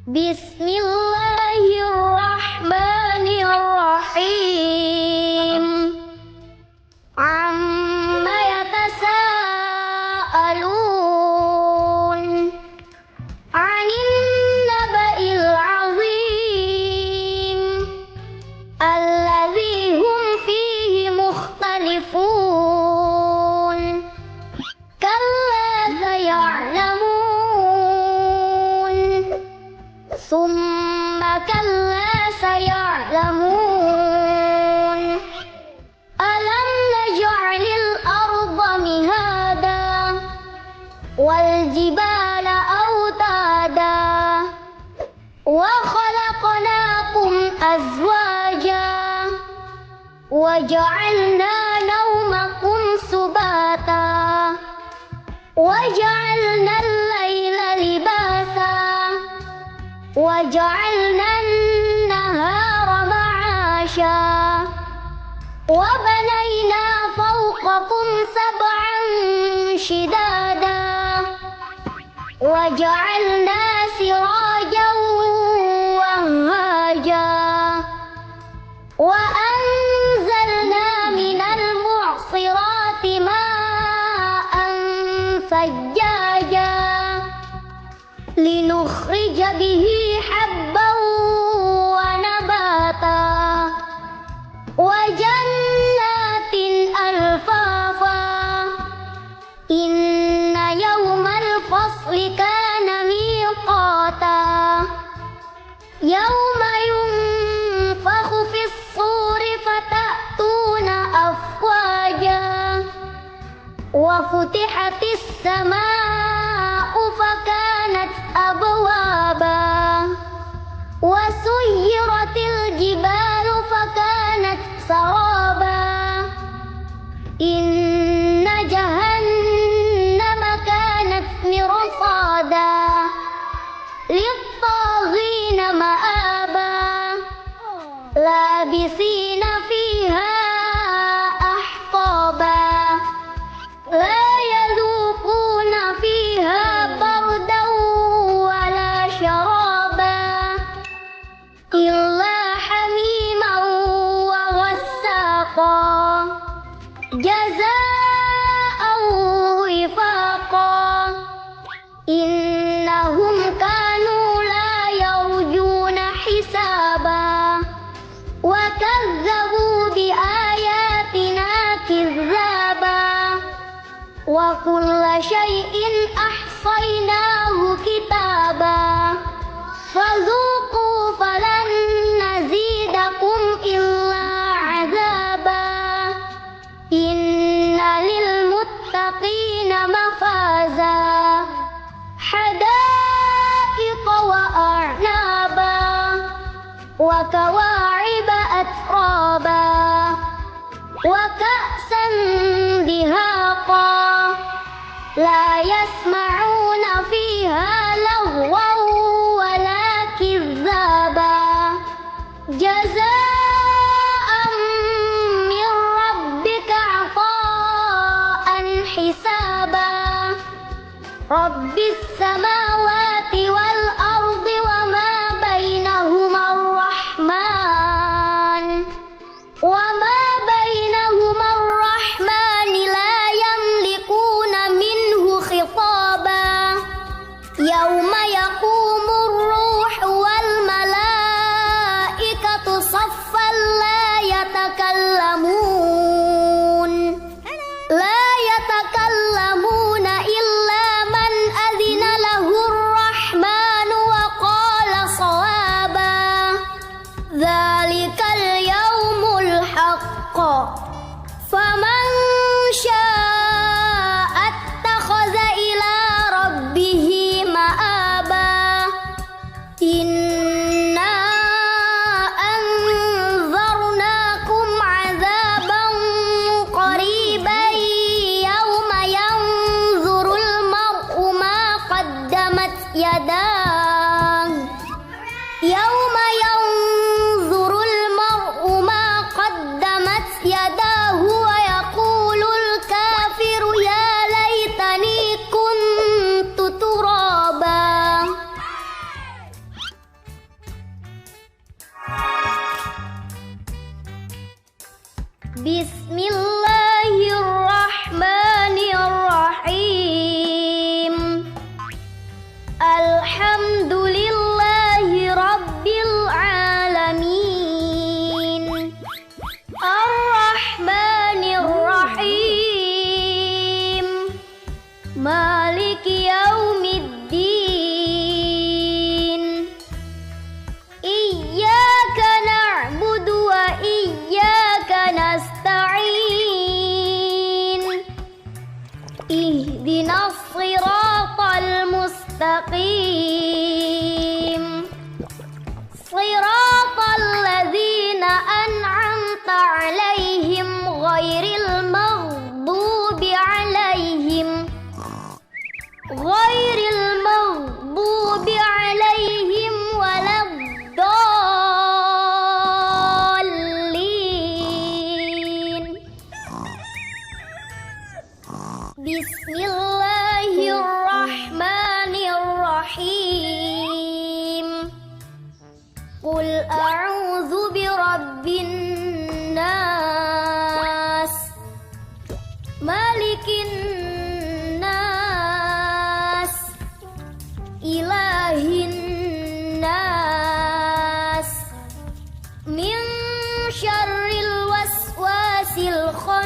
بسم الله الرحمن الرحيم عما يتساءلون عن النبأ العظيم الذي هم فيه مختلفون كلا سيعلمون ثم كلا سيعلمون ألم نجعل الأرض مهادا والجبال أوتادا وخلقناكم أزواجا وجعلنا نومكم سباتا وجعلنا الليل لباسا وجعلنا النهار معاشا وبنينا فوقكم سبعا شدادا وجعلنا سراجا وهاجا وأنزلنا من المعصرات ماء ثجاجا لنخرج به حبا ونباتا وجنات ألفافا إن يوم الفصل كان ميقاتا يوم ينفخ في الصور فتأتون أفواجا وفتحت السماء فكانت أبوابا وسيرت الجبال فكانت سرابا إن جهنم كانت مرصادا لابثين فيها أحقابا لا يذوقون فيها بردا ولا شرابا إلا حميما وغساقا جزاء وفاقا إنهم كانوا لا يرجون حسابا وكذبوا بآياتنا كذابا وكل شيء أحصيناه كتابا فذوقوا فلن نزيدكم إلا عذابا إن للمتقين مفازا حدائق وأعنابا وكواعب أترابا وكأسا دهاقا لا يسمعون فيها لغوا ولا كذابا جزاء من ربك عطاء حسابا رب السماوات والأرض وما بينهما الرحمن لا يملكون منه خطابا يوم يقوم الروح والملائكة صفا لا يتكلمون إلا من أذن له الرحمن وقال صوابا ذلك اليوم الحق فمن شاء اتخذ إلى ربه مآبا إنا أنذرناكم عذابا قريبا يوم ينظر المرء ما قدمت يداه يوم ينظر المرء ما قدمت يداه ويقول الكافر يا ليتني كنت ترابا بسم الله الرحمن الرحيم الحمد لله رب العالمين الرحمن الرحيم مالك يوم الدين إياك نعبد وإياك نستعين اهدنا الصراط المستقيم صراط الذين أنعمت عليهم غير المغضوب عليهم ولا الضالين بسم الله الرحمن الرحيم قل أعوذ برب الناس مالك الناس إله الناس من شر الوسواس الخناس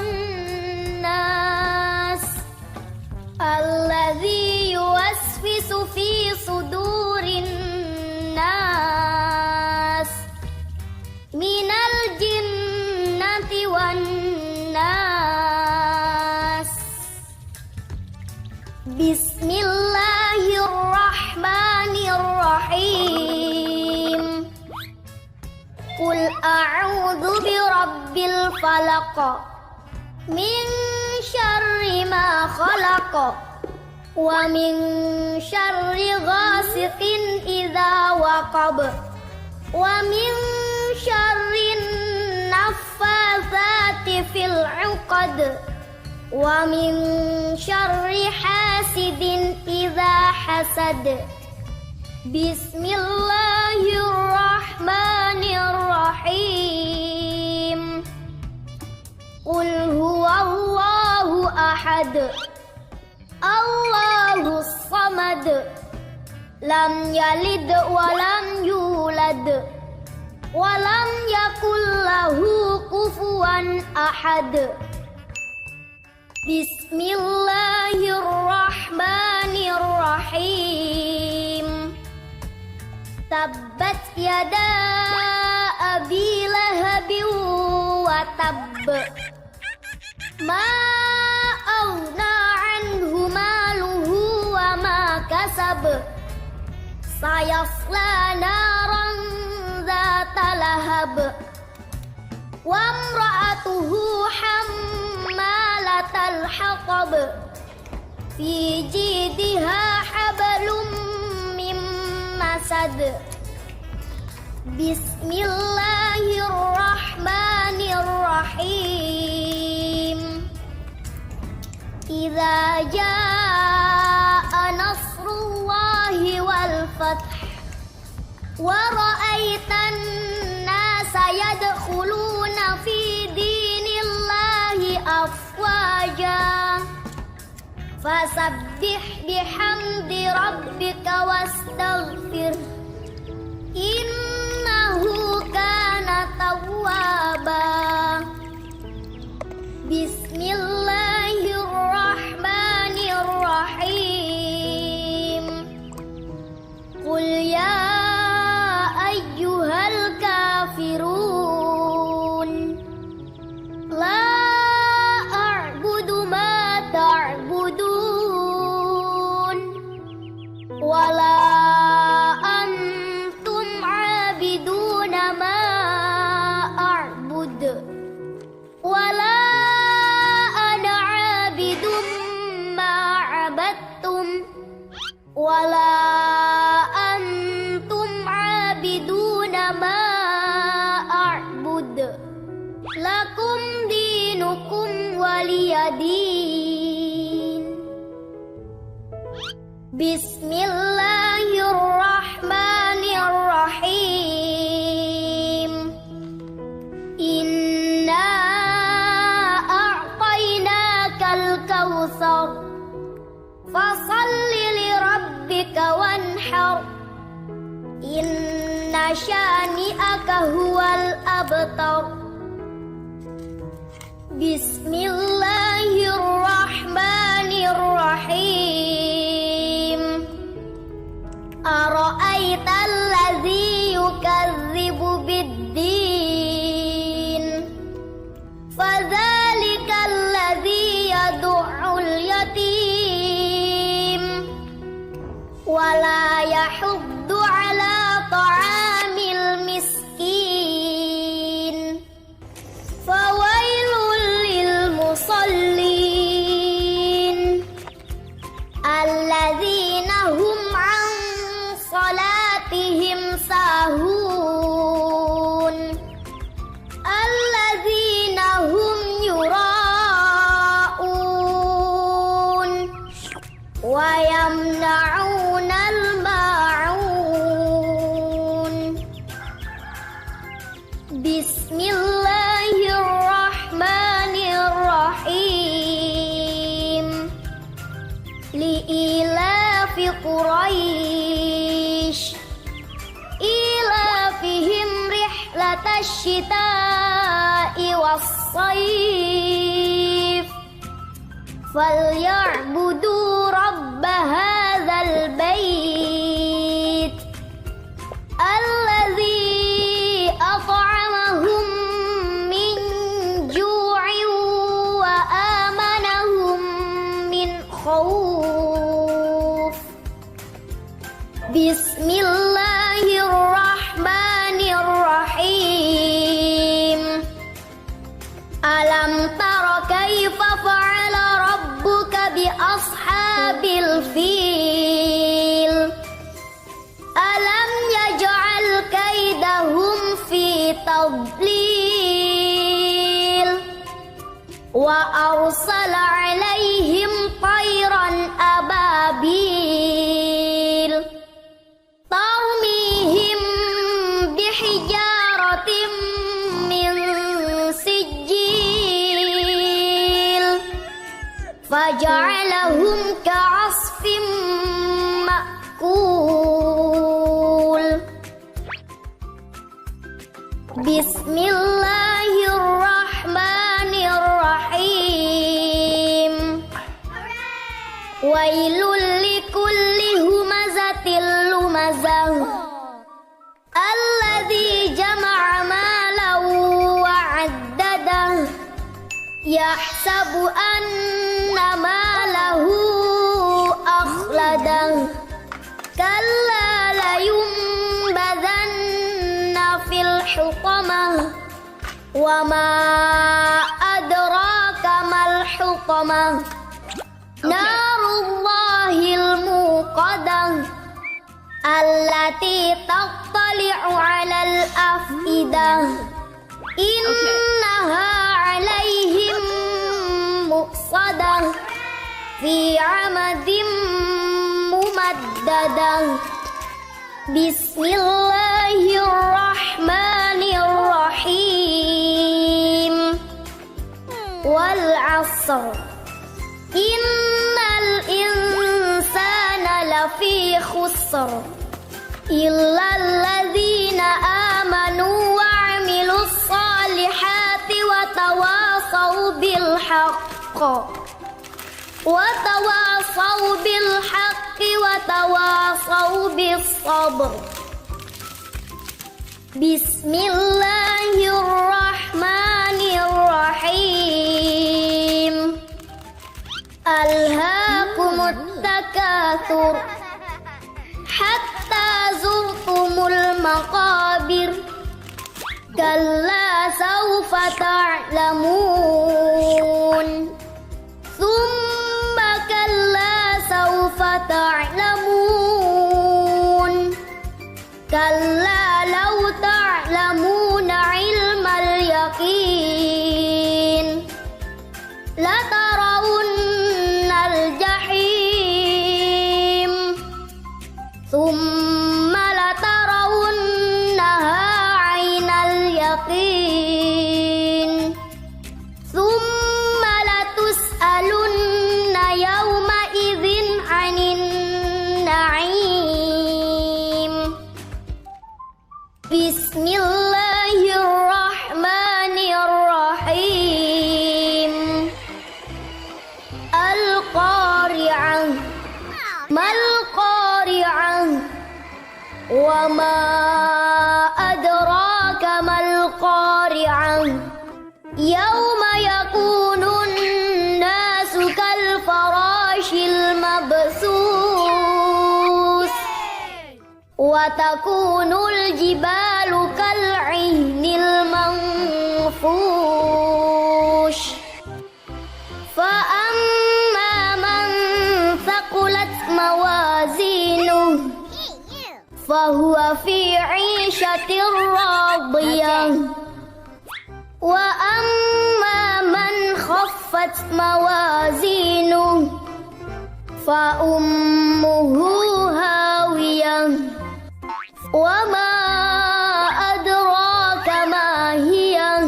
الذي يوسوس في صدور الناس من الجنة والناس بسم الله الرحمن الرحيم قل أعوذ برب الفلق من شر ما خلق ومن شر غاسق إذا وقب ومن شر العقد ومن شر حاسد إذا حسد بسم الله الرحمن الرحيم قل هو الله أحد الله الصمد لم يلد ولم يولد ولم يكن له كفوا أحد بسم الله الرحمن الرحيم تبت يدا أبي لهب وتب ما أغنى عنه ماله وما كسب سيصلى نارا ذات لهب وامرأته حمالة الحطب في جيدها حبل من مسد بسم الله الرحمن الرحيم إذا جاء نصر الله والفتح ورأيت الناس يدخلون في دين الله أفواجا فسبح بحمد ربك واستغفره إنه كان توابا بسم الله الرحمن الرحيم قل يا أيها الكافرون لا أعبد ما تعبدون ولا أنتم عابدون ما أعبد ولا أنا عابد ما عبدتم ولا أنتم عابدون ما أعبد لكم دينكم ولي دين بسم الله الرحمن الرحيم إنا أعطيناك الكوثر فصل لربك وانحر إن شانئك هو الأبتر بسم الله الرحمن الرحيم أرأيت الذي يكذب بالدين فذلك الذي يدع اليتيم ولا يحض على طعام المسكين فويل للمصلين الذين هم عن صلاتهم ساهون الذين هم يراءون ويمنعون الماعون بسم الله الرحمن الرحيم لإيلاف قريش إيلافهم رحلة الشتاء والصيف فليعبدوا رب هذا البيت الذي أطعمهم من جوع وآمنهم من خوف بسم الله الرحمن الرحيم ألم تر كيف فعل ربك بأصحاب الفيل ألم يجعل كيدهم في تضليل وأرسل عليهم طيرا أبابيل ترميهم بحجارة من سجيل فجعلهم كعصف مأكول بسم الله الرحمن الرحيم ويل لكل همزة لمزة الذي جمع مالا وعدده يحسب أن ماله أخلده كلا لينبذن في الحطمة وما أدراك ما الحطمة نار الله الموقدة التي تطلع على الأفئدة إنها عليهم مؤصدة في عمد ممددة بسم الله الرحمن الرحيم والعصر إن الإنسان لفي خسر إلا الذين آمنوا وعملوا الصالحات وتواصوا بالحق وتواصوا بالصبر بسم الله الرحمن الرحيم ألهاكم التكاثر حتى زرتم المقابر كلا سوف تعلمون ثم كلا سوف تعلمون كلا لو تعلمون علم اليقين لترون الجحيم ثم لترونها عين اليقين ثم لتسألن يومئذ عن النعيم بسم الله الرحمن الرحيم القارعة ما القارعة وما أدراك ما القارعة يوم يكون الناس كالفراش المبثوث وتكون الجبال كالعهن المنفوش فأما من ثقلت موازينه فهو في عيشة راضية وأما من خفت موازينه فأمه هاوية وما أدراك ما هي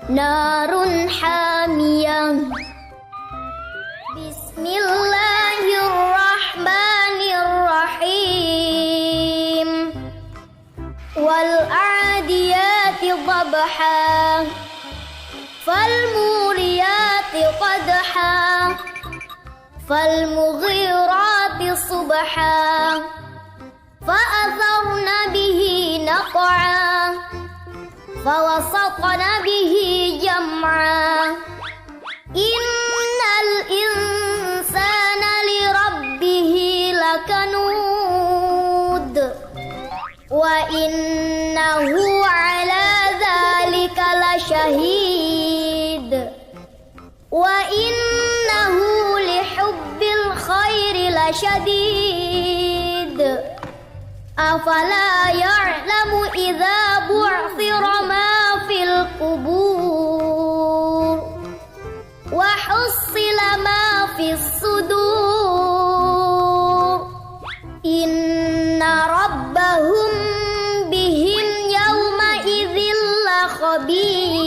نار حامية بسم الله الرحمن الرحيم والعاديات ضبحا فالموريات قدحا فالمغيرات صبحا فأثرن به نقعا فوسطن به جمعا إن الإنسان لربه لكنود وإنه على ذلك لشهيد وإنه لحب الخير لشديد أفلا يعلم إذا بعثر ما في القبور في الصدور إن ربهم بهم يومئذ لخبير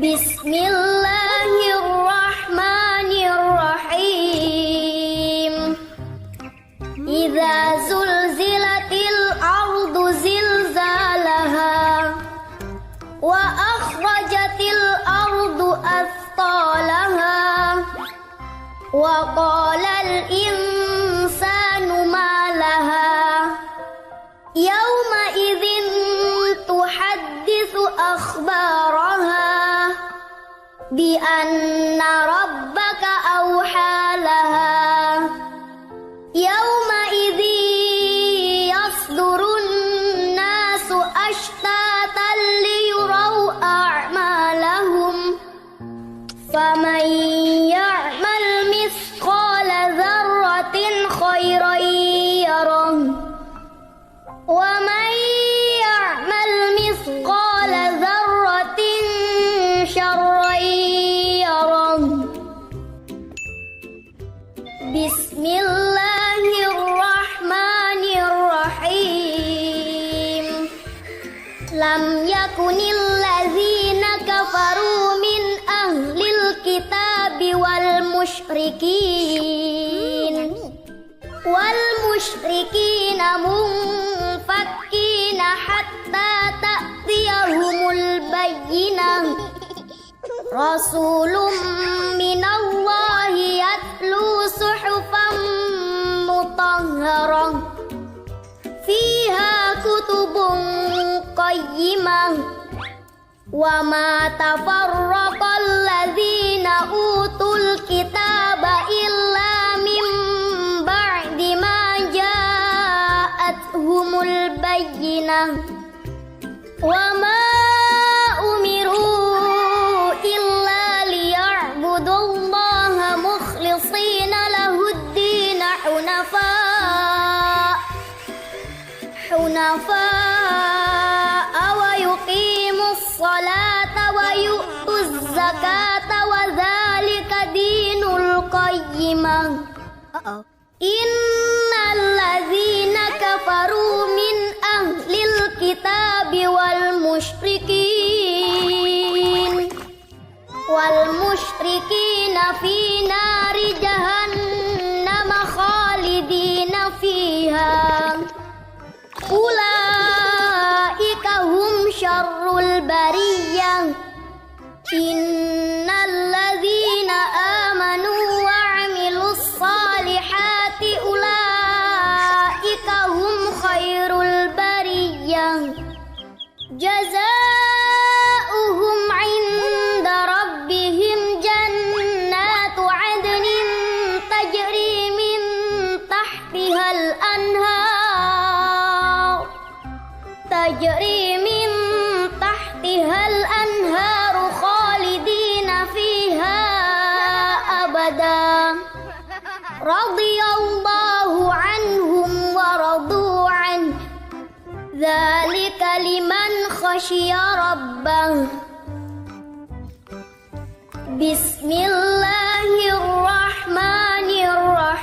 بسم الله الرحمن الرحيم إذا زلزلت الأرض زلزالها وأخرجت الأرض أثقالها وقال الإنسان ما لها يومئذ تحدث أخبارها بأن ربك أوحى لها يومئذ يصدر الناس أشتاتا ليروا أعمالهم فمن يعمل مثقال ذرة خيرا يره ومن يعمل مثقال ذرة شرا يره بسم الله الرحمن الرحيم لم يكن الذين كفروا من أهل الكتاب والمشركين منفكين حتى تأتيهم البينة رسول من الله يتلو صحفا مطهرة فيها كتب قيمة وما تفرق الذين أوتوا الكتاب إلا من بعد ما جاءتهم البينة وما أمروا إلا ليعبدوا الله مخلصين له الدين حنفاء ويقيموا الصلاة ويؤتوا الزكاة وذلك دين القيمة إن الذين كفروا من أهل الكتاب والمشركين في نار جهنم خالدين فيها أولئك هم شر البرية إن الذين آمنوا وعملوا الصالحات أولئك هم خير البرية جزاؤهم عند ربهم جنات عدن تجري من تحتها الأنهار خالدين فيها أبدا رضي الله عنهم ورضوا عنه ذلك لمن خشي ربه بسم الله الرحمن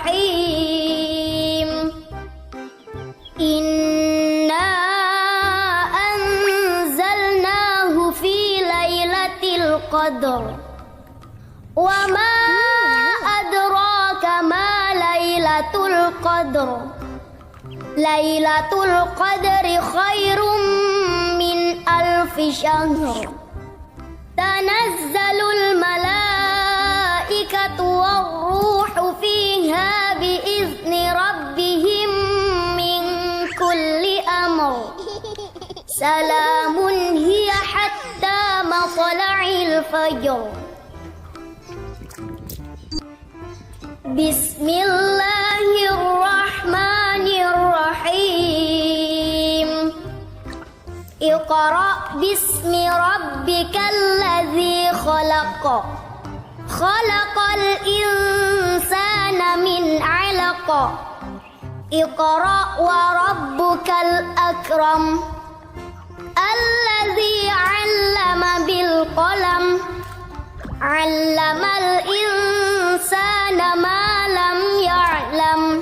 الرحيم إنا أنزلناه في ليلة القدر وما أدراك ما ليلة القدر ليلة القدر خير من 1000 شهر تنزل الملائكة والروح فيها بإذن ربهم من كل أمر سلام هي حتى مطلع الفجر بسم الله الرحمن الرحيم اقرأ باسم ربك الذي خلق خلق الإنسان من علق اقرأ وربك الأكرم الذي علم بالقلم Allamal insana ma lam ya'lam.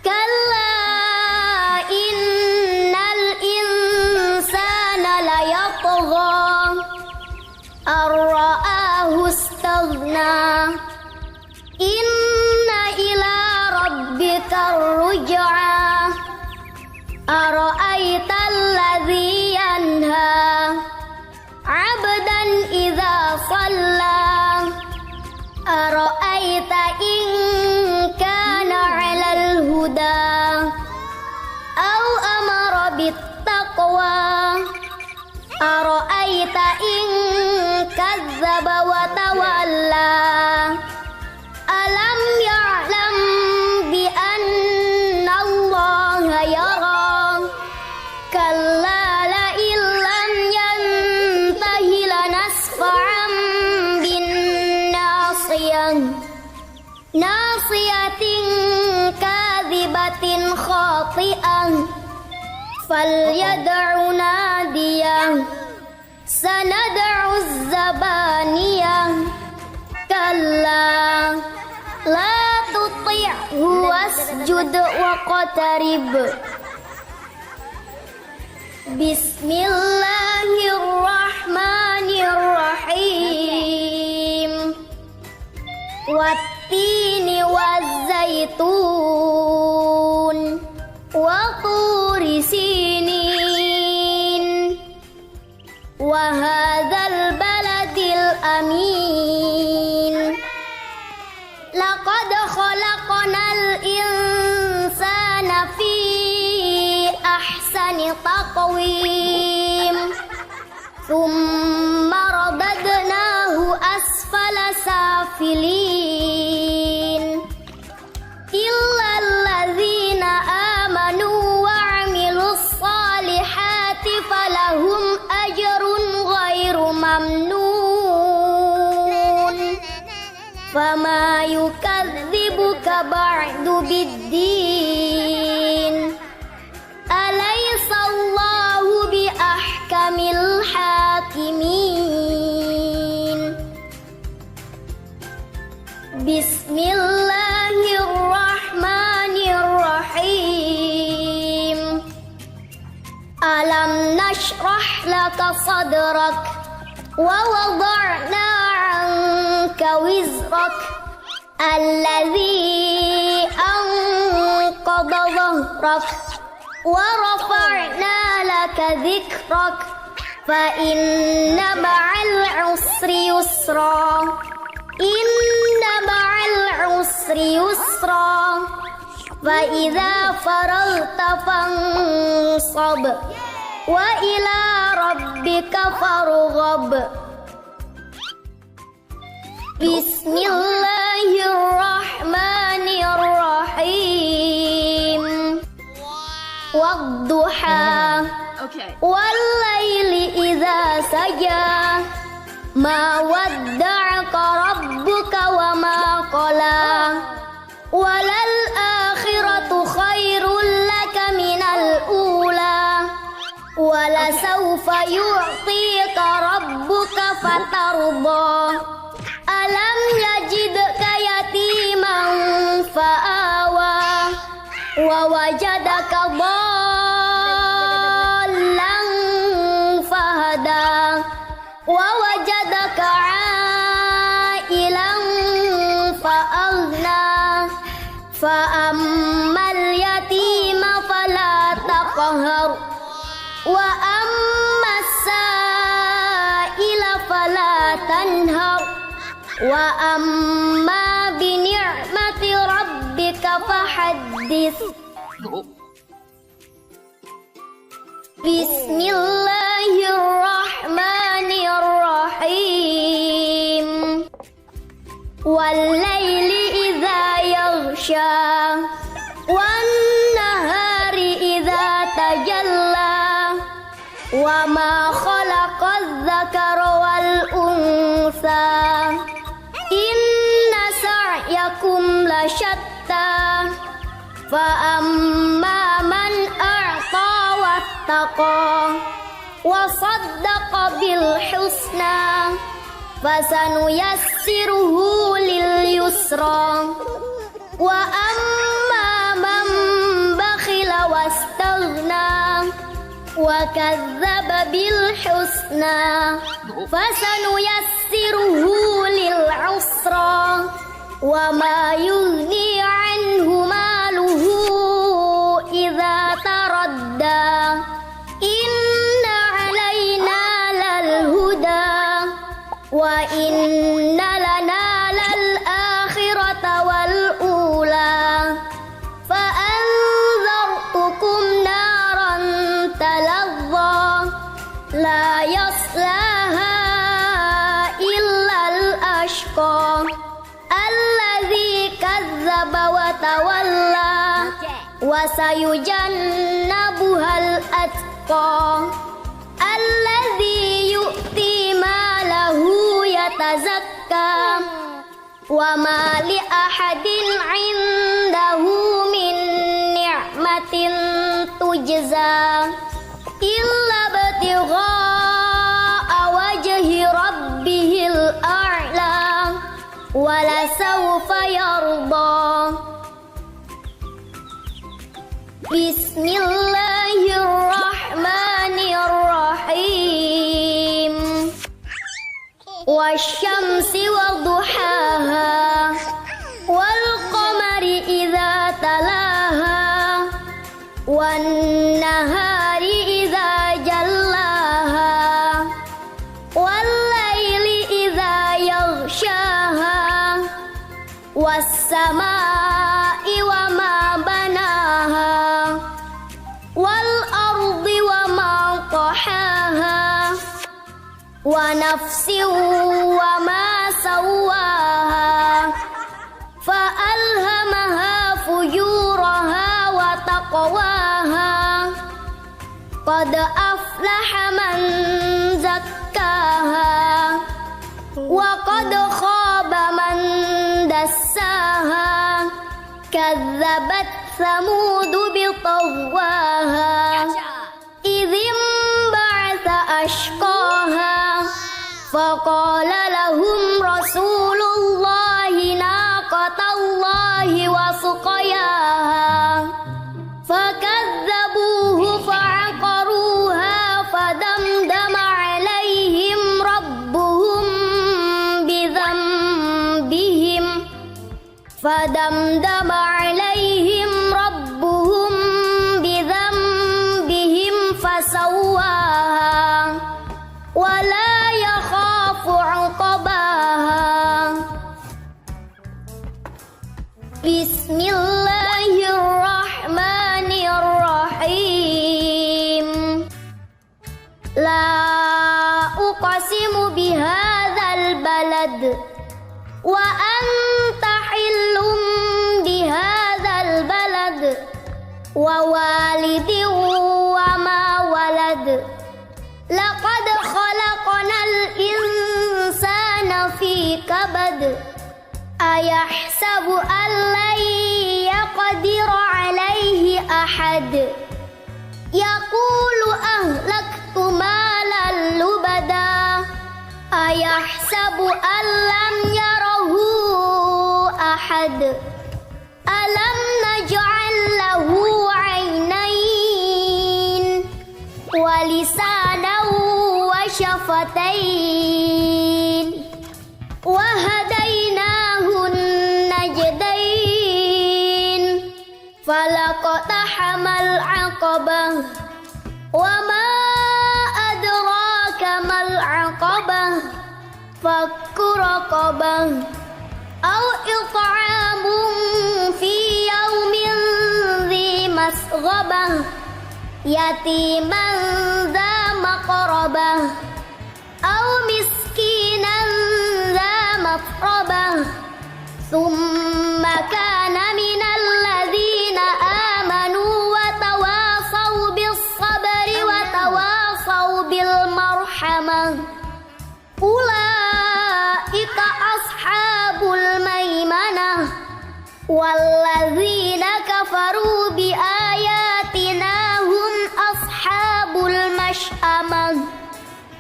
Kalla innal insana layatgha ar-ra'ahu istaghna. Inna ila rabbika ar-ruj'a. Ara'aita alladhi yanha 'abdan idza shalla. Ara'aita in kana 'alal huda aw amara bittaqwa. Ara'aita in kadzdzaba wa tawalla. Alam ya'lam bi anna Allaha yara. Kalla la illam yantahi lanasfa'an bin nasiyah. Nasiyatin kadhibatin khati'ah. Falyad'u nadiyah. Sanad'u az-zabaniyah. Kalla la tuti'hu wasjud waqtarib. Bismillahirrahmanirrahim. Wattini wazzaitun wa turi sinin wa hadzal baladil amin. Laqad khalaqnal insana fi ahsani taqwim. Thumma radadnahu asfala safilin. Illa alladzina amanu wa 'amilus salihati falahum ajrun ghairu mamnun. Fama yukadzibuka ba'du biddin. Alaysa Allahu bi ahkamil hakimin. Bismillahirrahmanirrahim. Alam nashrah laka sadrak wa wada'na 'anka wizrak alladhi anqadha dhahrak wa rafa'na laka dhikrak fa inna ma'al 'usri yusra. Inna ma'al 'usri yusra. Fa idza faragta fansab wa ila rabbika farghab. Bismillahirrahmanirrahim. Wadduha. Wal laili idza saja. Ma wadda'aka rabbuka wa ma qala. Walal akhiratu khairul laka minal ula. Wala sawfa yu'tika rabbuka fatarda. Alam yajidka yatiman fa'awa. Wa wajadaka dhallan fahada. Wa wajadaka 'ailan fa'aghna. Fa'ammal yatima fala taqhar. Wa ammas sa'ila fala tanhar. Wa amma bi ni'mati rabbika fahaddits. Bismillahirrahmanirrahim. Wal laili idza yaghsha. Wan nahari idza tajalla. Wa ma khalaqadz dzakara wal unsa. Inna sa'yakum lasyatta. Fa amma man a'ta wattaqa wa saddaqa bil husna fasanuyassiruhu lil yusra wa amma man bakhila wastaghna wa kadzdzaba bil husna fasanuyassiruhu lil usra wa ma yughni anhu maluhu idza taradda inna alaina lal huda wa inna lana lal akhirata wal ula fa anzartukum naran talazza la yaslaha illa al ashqa alladzi kadzdzaba wa tawalla wa sayujannabuhal atqa alladzi yu'ti malahu yatazakka wa ma li ahadin 'indahu min ni'matin tujza illa batigha'a wajhi rabbihil a'la wa la sawfa yarda. Bismillahirrahmanirrahim. Wasyamsi wadduhaha wal qamari idza talaha wan nahari idza jallaha wal laili idza yaghshaha was samaa'i wa ma banaha wal ardi wa ma tahaha wa nafsin wa ma sawaha fa alhamaha fujuraha wa taqwaha qad aflaha man zakkaha wa qad khaba man dassaha kadzabat samudu bitagwaha idzim ba'atha ashqaha faqala lahum rasulullahi naqatallahi wa suqayaha fakadzabuhu fa'aqaruha fadamdama alaihim rabbuhum bidhanbihim fadamdama alaihim rabbuhum bidhanbihim fasawwaha wa la yakhafu 'uqbaha. Bismillahirrahmanirrahim. La uqsimu bihadzal balad wa anta hillum bihadzal balad wa walidin wa ma walad laqad khalaqnal insana fi kabad ayahsabu an lan yaqdira alayhi ahad yaqulu ahlaktu malan lubada ayahsabu an lam yarahu ahad alam naj'al lahu 'ainayn wa lisanan wa syafatain wa hadainahun najdain falaqtahamal 'aqabah wa ma adraka mal 'aqabah fakku raqabah aw it'amun fi yaumin dhi masghabah yatiman dha maqrabah aw miskinan dha mafrabah thumma kana minal ladzina amanu wa tawasaw bis sabri wa tawasaw bil marhamah ulaika ashabul maimanah walladzina kafaru bi ayatina hum ashabul mash'amah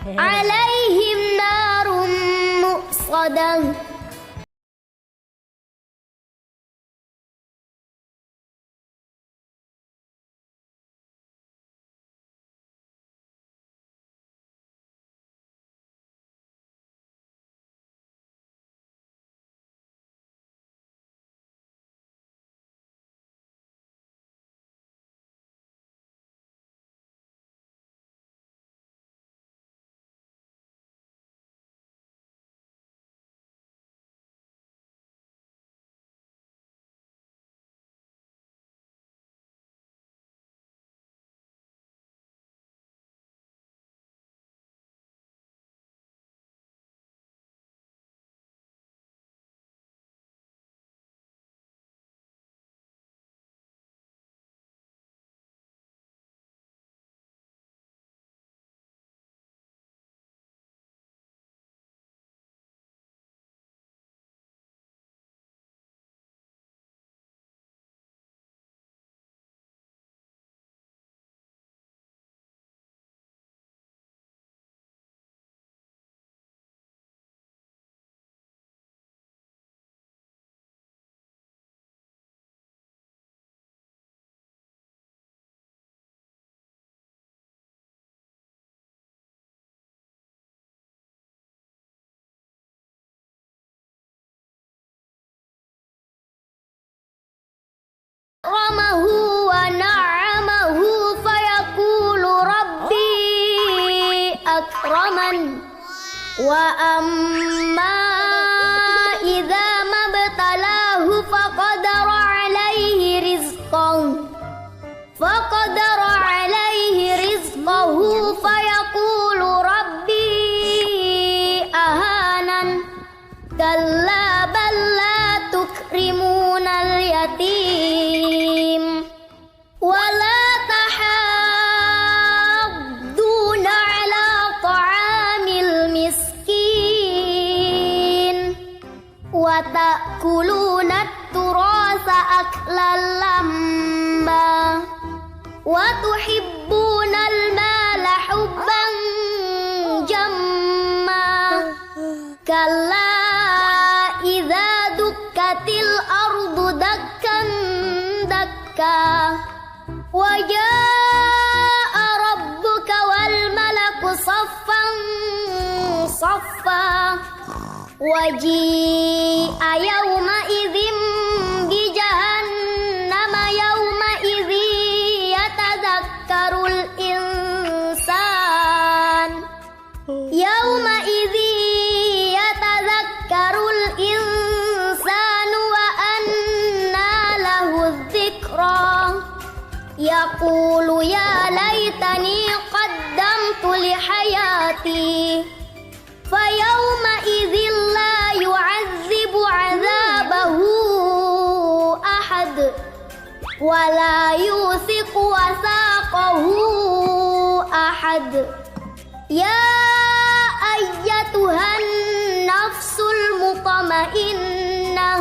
alaihim narun مفصدا أكرمه ونعمه فيقول ربي أكرمن وأما إذا ما ابتلاه فقدر عليه رزقه فيقول ربي أهانن كلا بل لا تكرمون اليتيم ولا تحاضون على طعام المسكين وتأكلون التراث أكلا لما وتحبون المال حبا جما كلا إذا دكت الأرض دكا دكا وجاء ربك والملك صفا صفا وجيء يومئذ بجهنم يومئذ يتذكر الإنسان وأنى له الذكرى يقول يا ليتني قدمت لحياتي فيومئذ لا يعذب عذابه أحد ولا يوثق وثاقه أحد يا أيتها النفس المطمئنة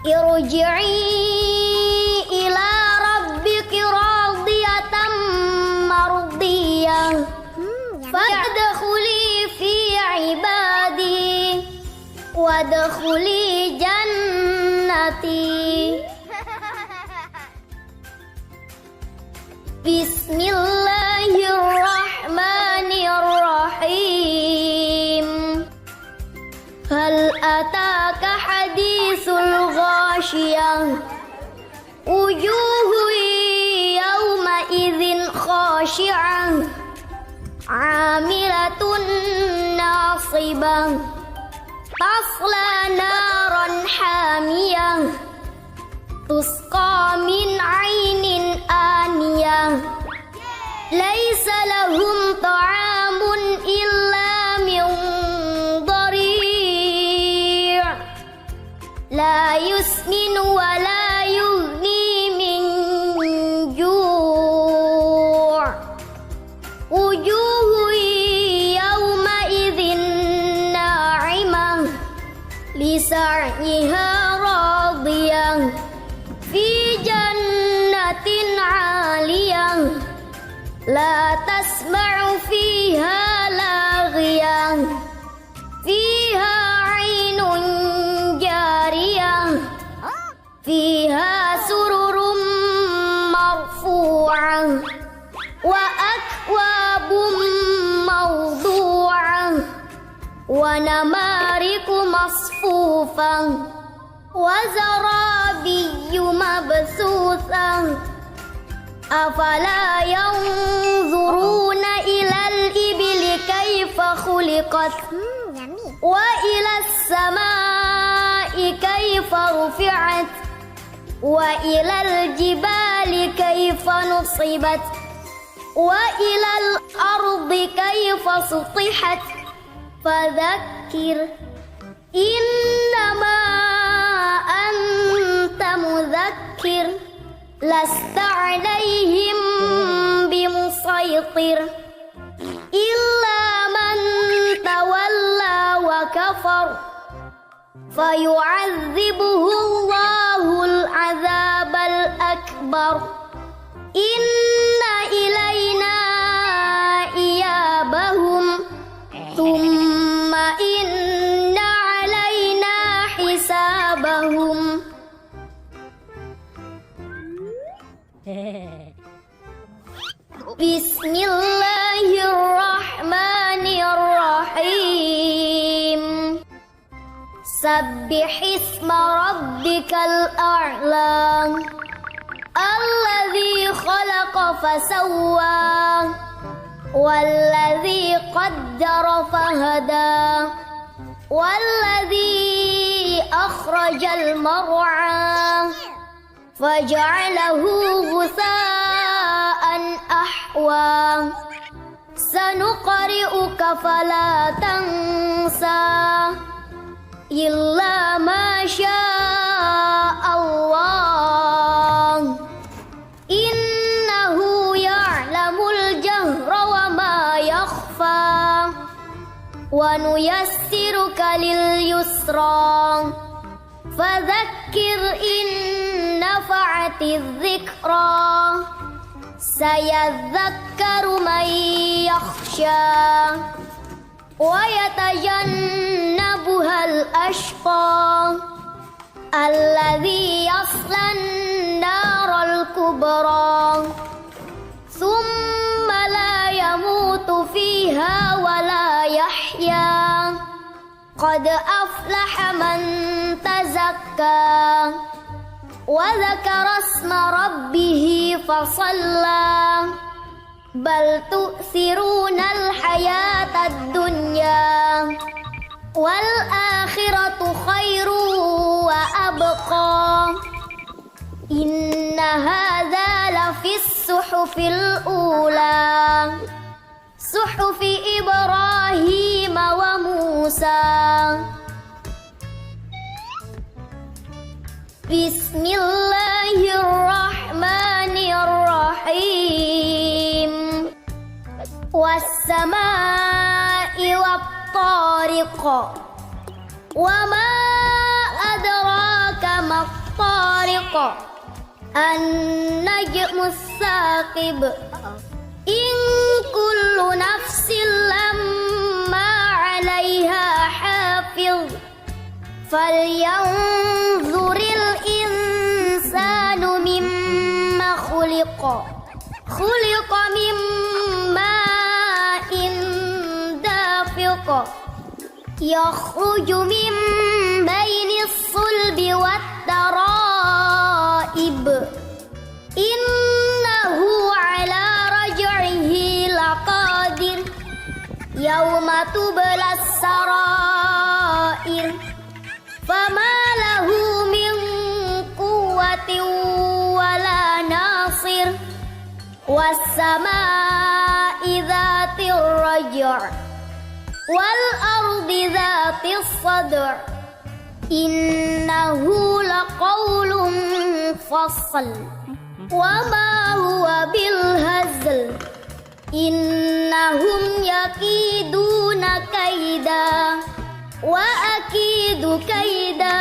ارجعي إلى ربك راضية مرضية فادخلي في عبادي وادخلي جنتي بسم الله الرحمن الرحيم هل أتاك حديث الغاشية وجوه يومئذ خاشعة عاملة ناصبة تصلى نارا حامية تسقى من عين آنية ليس لهم طعام إلا من ضريع لا يسمن ولا يغني من جوع وجوه يومئذ ناعمة لسعيها راضية في جنة عالية لا تسمع فيها لاغية فيها فيها سرر مرفوعة وأكواب موضوعة ونمارق مصفوفة وزرابي مبثوثة أفلا ينظرون إلى الإبل كيف خلقت وإلى السماء كيف رفعت وإلى الجبال كيف نصبت وإلى الأرض كيف سطحت فذكر إنما أنت مذكر لست عليهم بمسيطر إلا من تولى وكفر فيعذبه الله العذاب الأكبر إن إلينا إيابهم ثم إن علينا حسابهم. بسم الله الرحمن الرحيم سبح اسم ربك الأعلى الذي خلق فسوى والذي قدر فهدى والذي أخرج المرعى فجعله غثاء أحوى سنقرئك فلا تنسى إلا ما شاء الله إنه يعلم الجهر وما يخفى ونيسرك لليسرى فذكر إن نفعت الذكرى سيذكر من يخشى ويتجنبها الأشقى الذي يصلى النار الكبرى ثم لا يموت فيها ولا يحيا قد أفلح من تزكى وذكر اسم ربه فصلى بل تؤثرون الحياة الدنيا والآخرة خير وأبقى إن هذا لفي الصحف الأولى صحف إبراهيم وموسى. بسم الله الرحمن الرحيم والسماء والطارق وما أدراك ما الطارق النجم الثاقب إن كل نفس لما عليها حافظ فلينظر الإنسان مما خلق من ماء دافق يخرج من بين الصلب والترائب إنه على رجعه لقادر يوم تبلى السرائر فما له من قوة ولا ناصر والسماء ذات الرجع والأرض ذات الصدع إنه لقول فصل وما هو بالهزل إنهم يكيدون كيدا وأكيد كيدا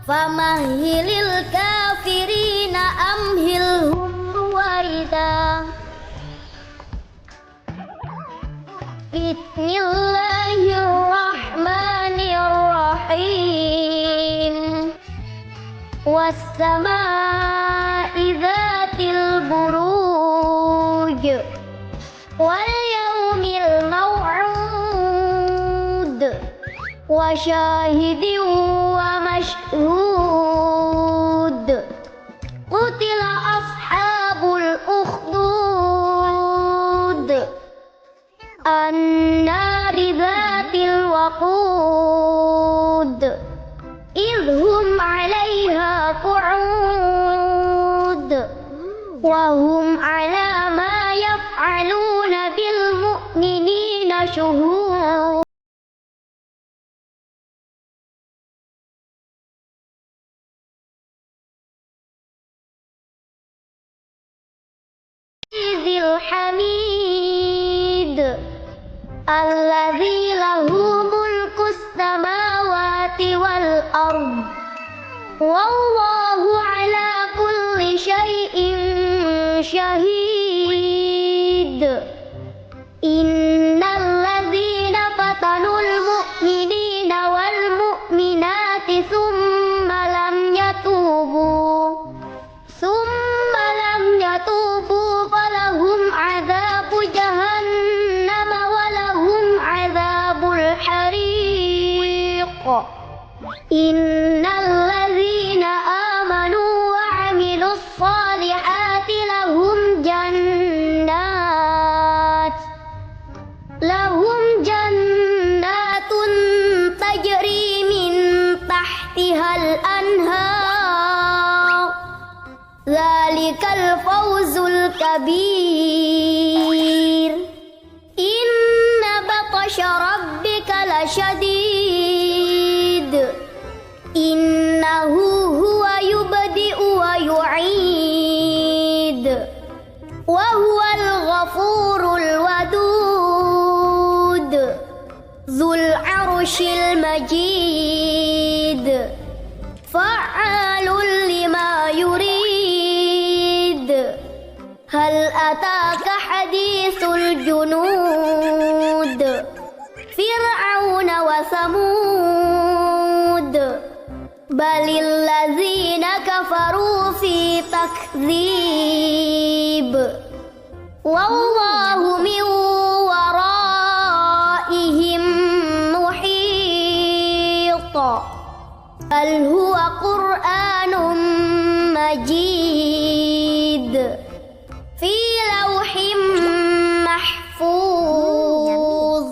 فمهل الكافرين أمهلهم رويدا. بسم الله الرحمن الرحيم والسماء ذات البروج واليوم الموعود وشاهد ومشهود قتل أصحاب الأخدود النار ذات الوقود إذ هم عليها قعود وهم على ما يفعلون بالمؤمنين شهود ذي الحميد الذي له ملك السماوات والأرض والله على كل شيء شهيد إن الذين فتنوا المؤمنين والمؤمنات ثم لم يتوبوا فلهم عذاب جهنم ولهم عذاب الحريق إن الذين آمنوا وعملوا الصالحات لهم جنات تجري من تحتها الأنهار ذلك الفوز الكبير إن بطش ربك لشديد إنه هو يبدئ ويعيد وهو الغفور الودود ذو العرش المجيد فعال لما يريد هل أتاك حديث الجنود فرعون وثمود بل الذين كفروا في تكذيب والله من ورائهم محيط بل هو قرآن مجيد في لوح محفوظ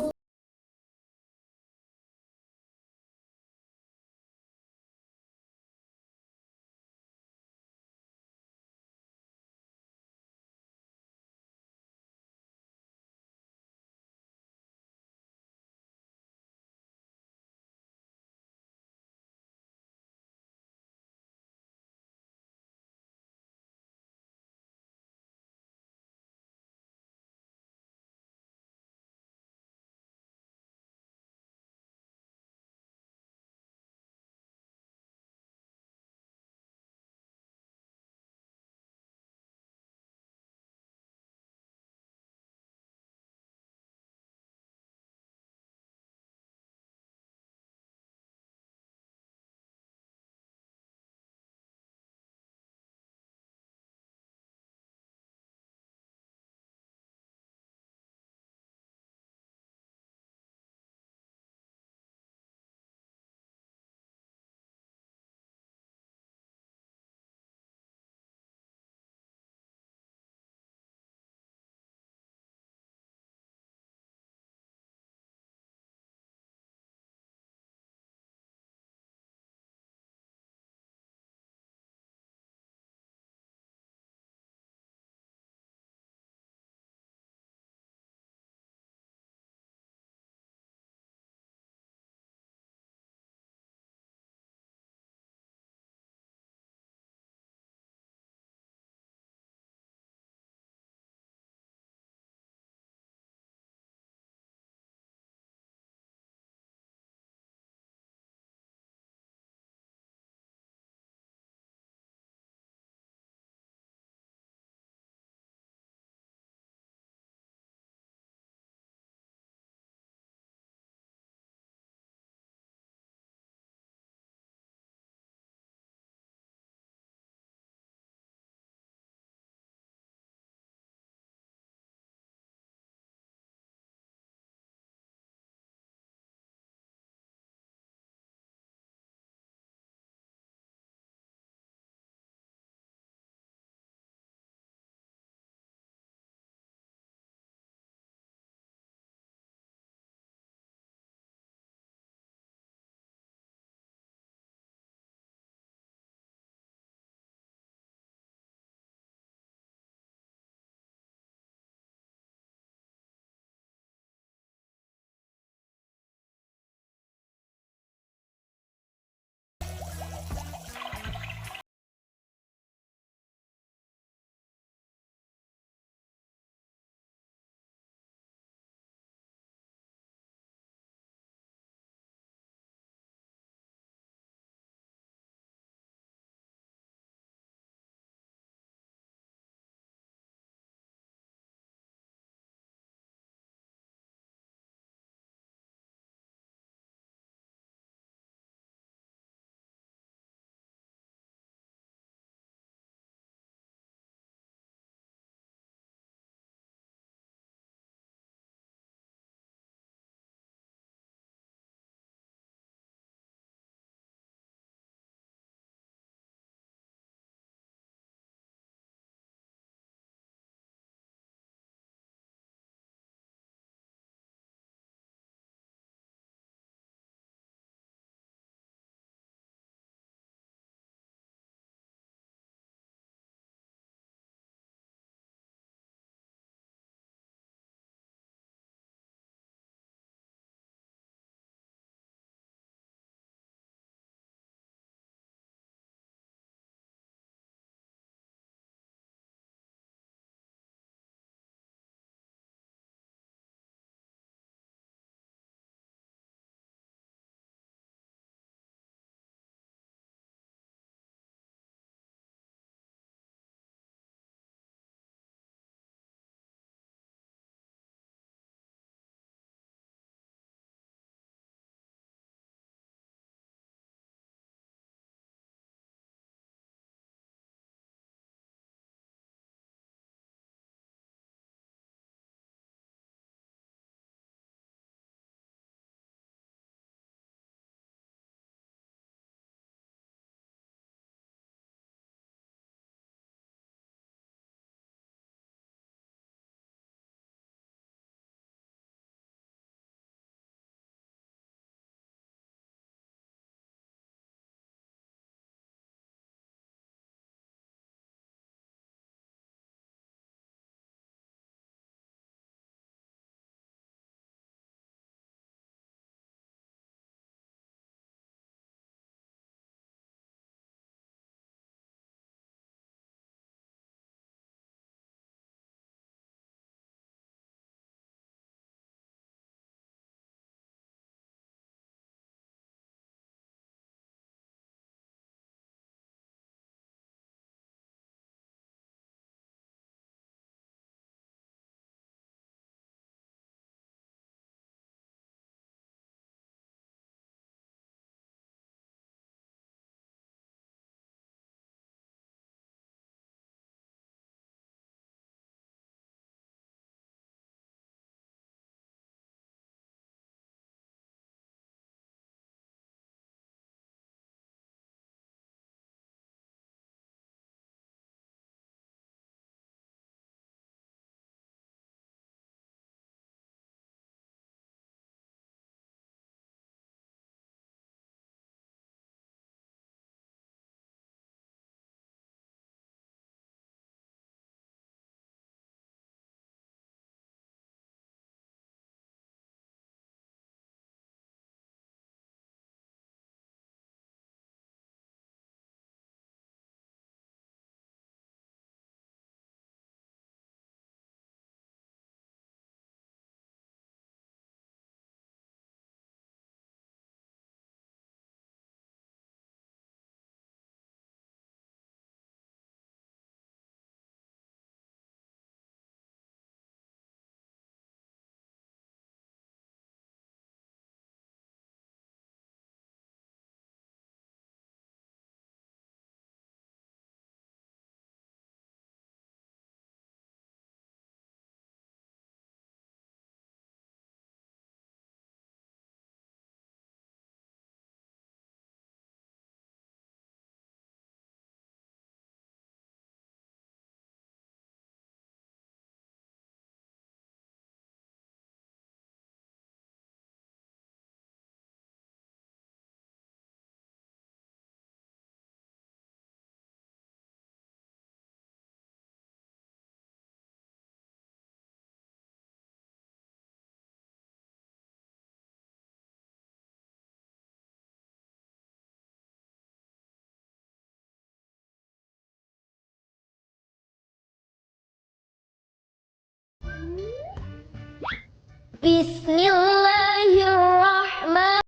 Bismillahirrahmanirrahim.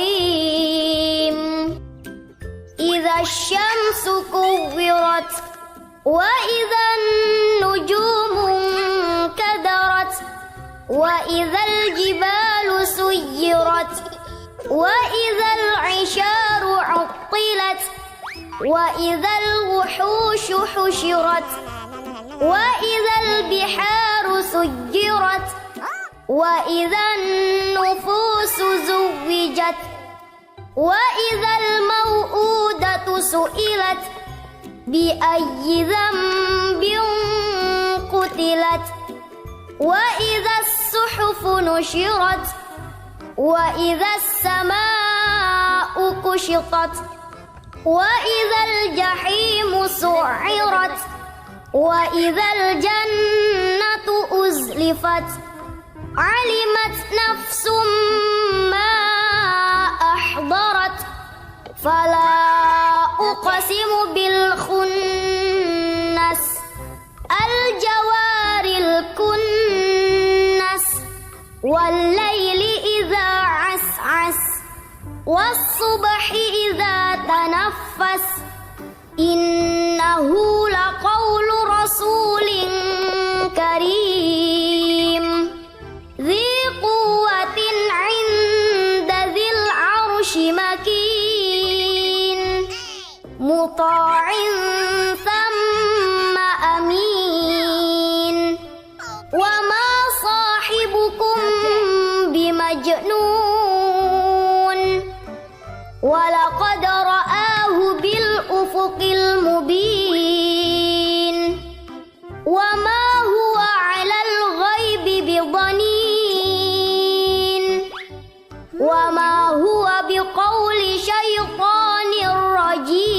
Bismillahirrahmanirrahim. Idza syamsu kuwirat wa idzan nujumu kadarat wa idzal jibalu suyirat wa idzal isharu uttilat wa idzal wuhushu husyirat wa idzal biharu sujirat wa idzan nufusu zuwijat wa idzal mau'udatu su'ilat bi ayyi dzambin qutilat wa idzas suhufu nushirat wa idzas samaa'u kushitat wa idzal jahimu su'irat wa idzal jannatu uzlifat alimat nafsum ma ahdarat fala uqsimu bil khunnas al jawaril kunnas wal laili idza as'as was subhi idza tanaffas innahu laqawlu rasulin karim dzi quwwatin 'inda dzil 'arsy makin muta'in thamma amin wa ma sahibukum bimajnun wa laqad ra'ahu bil ufuqil mubin wa ma huwa 'alal ghaibi bidanin wa ma huwa biqauli syaitanir rajim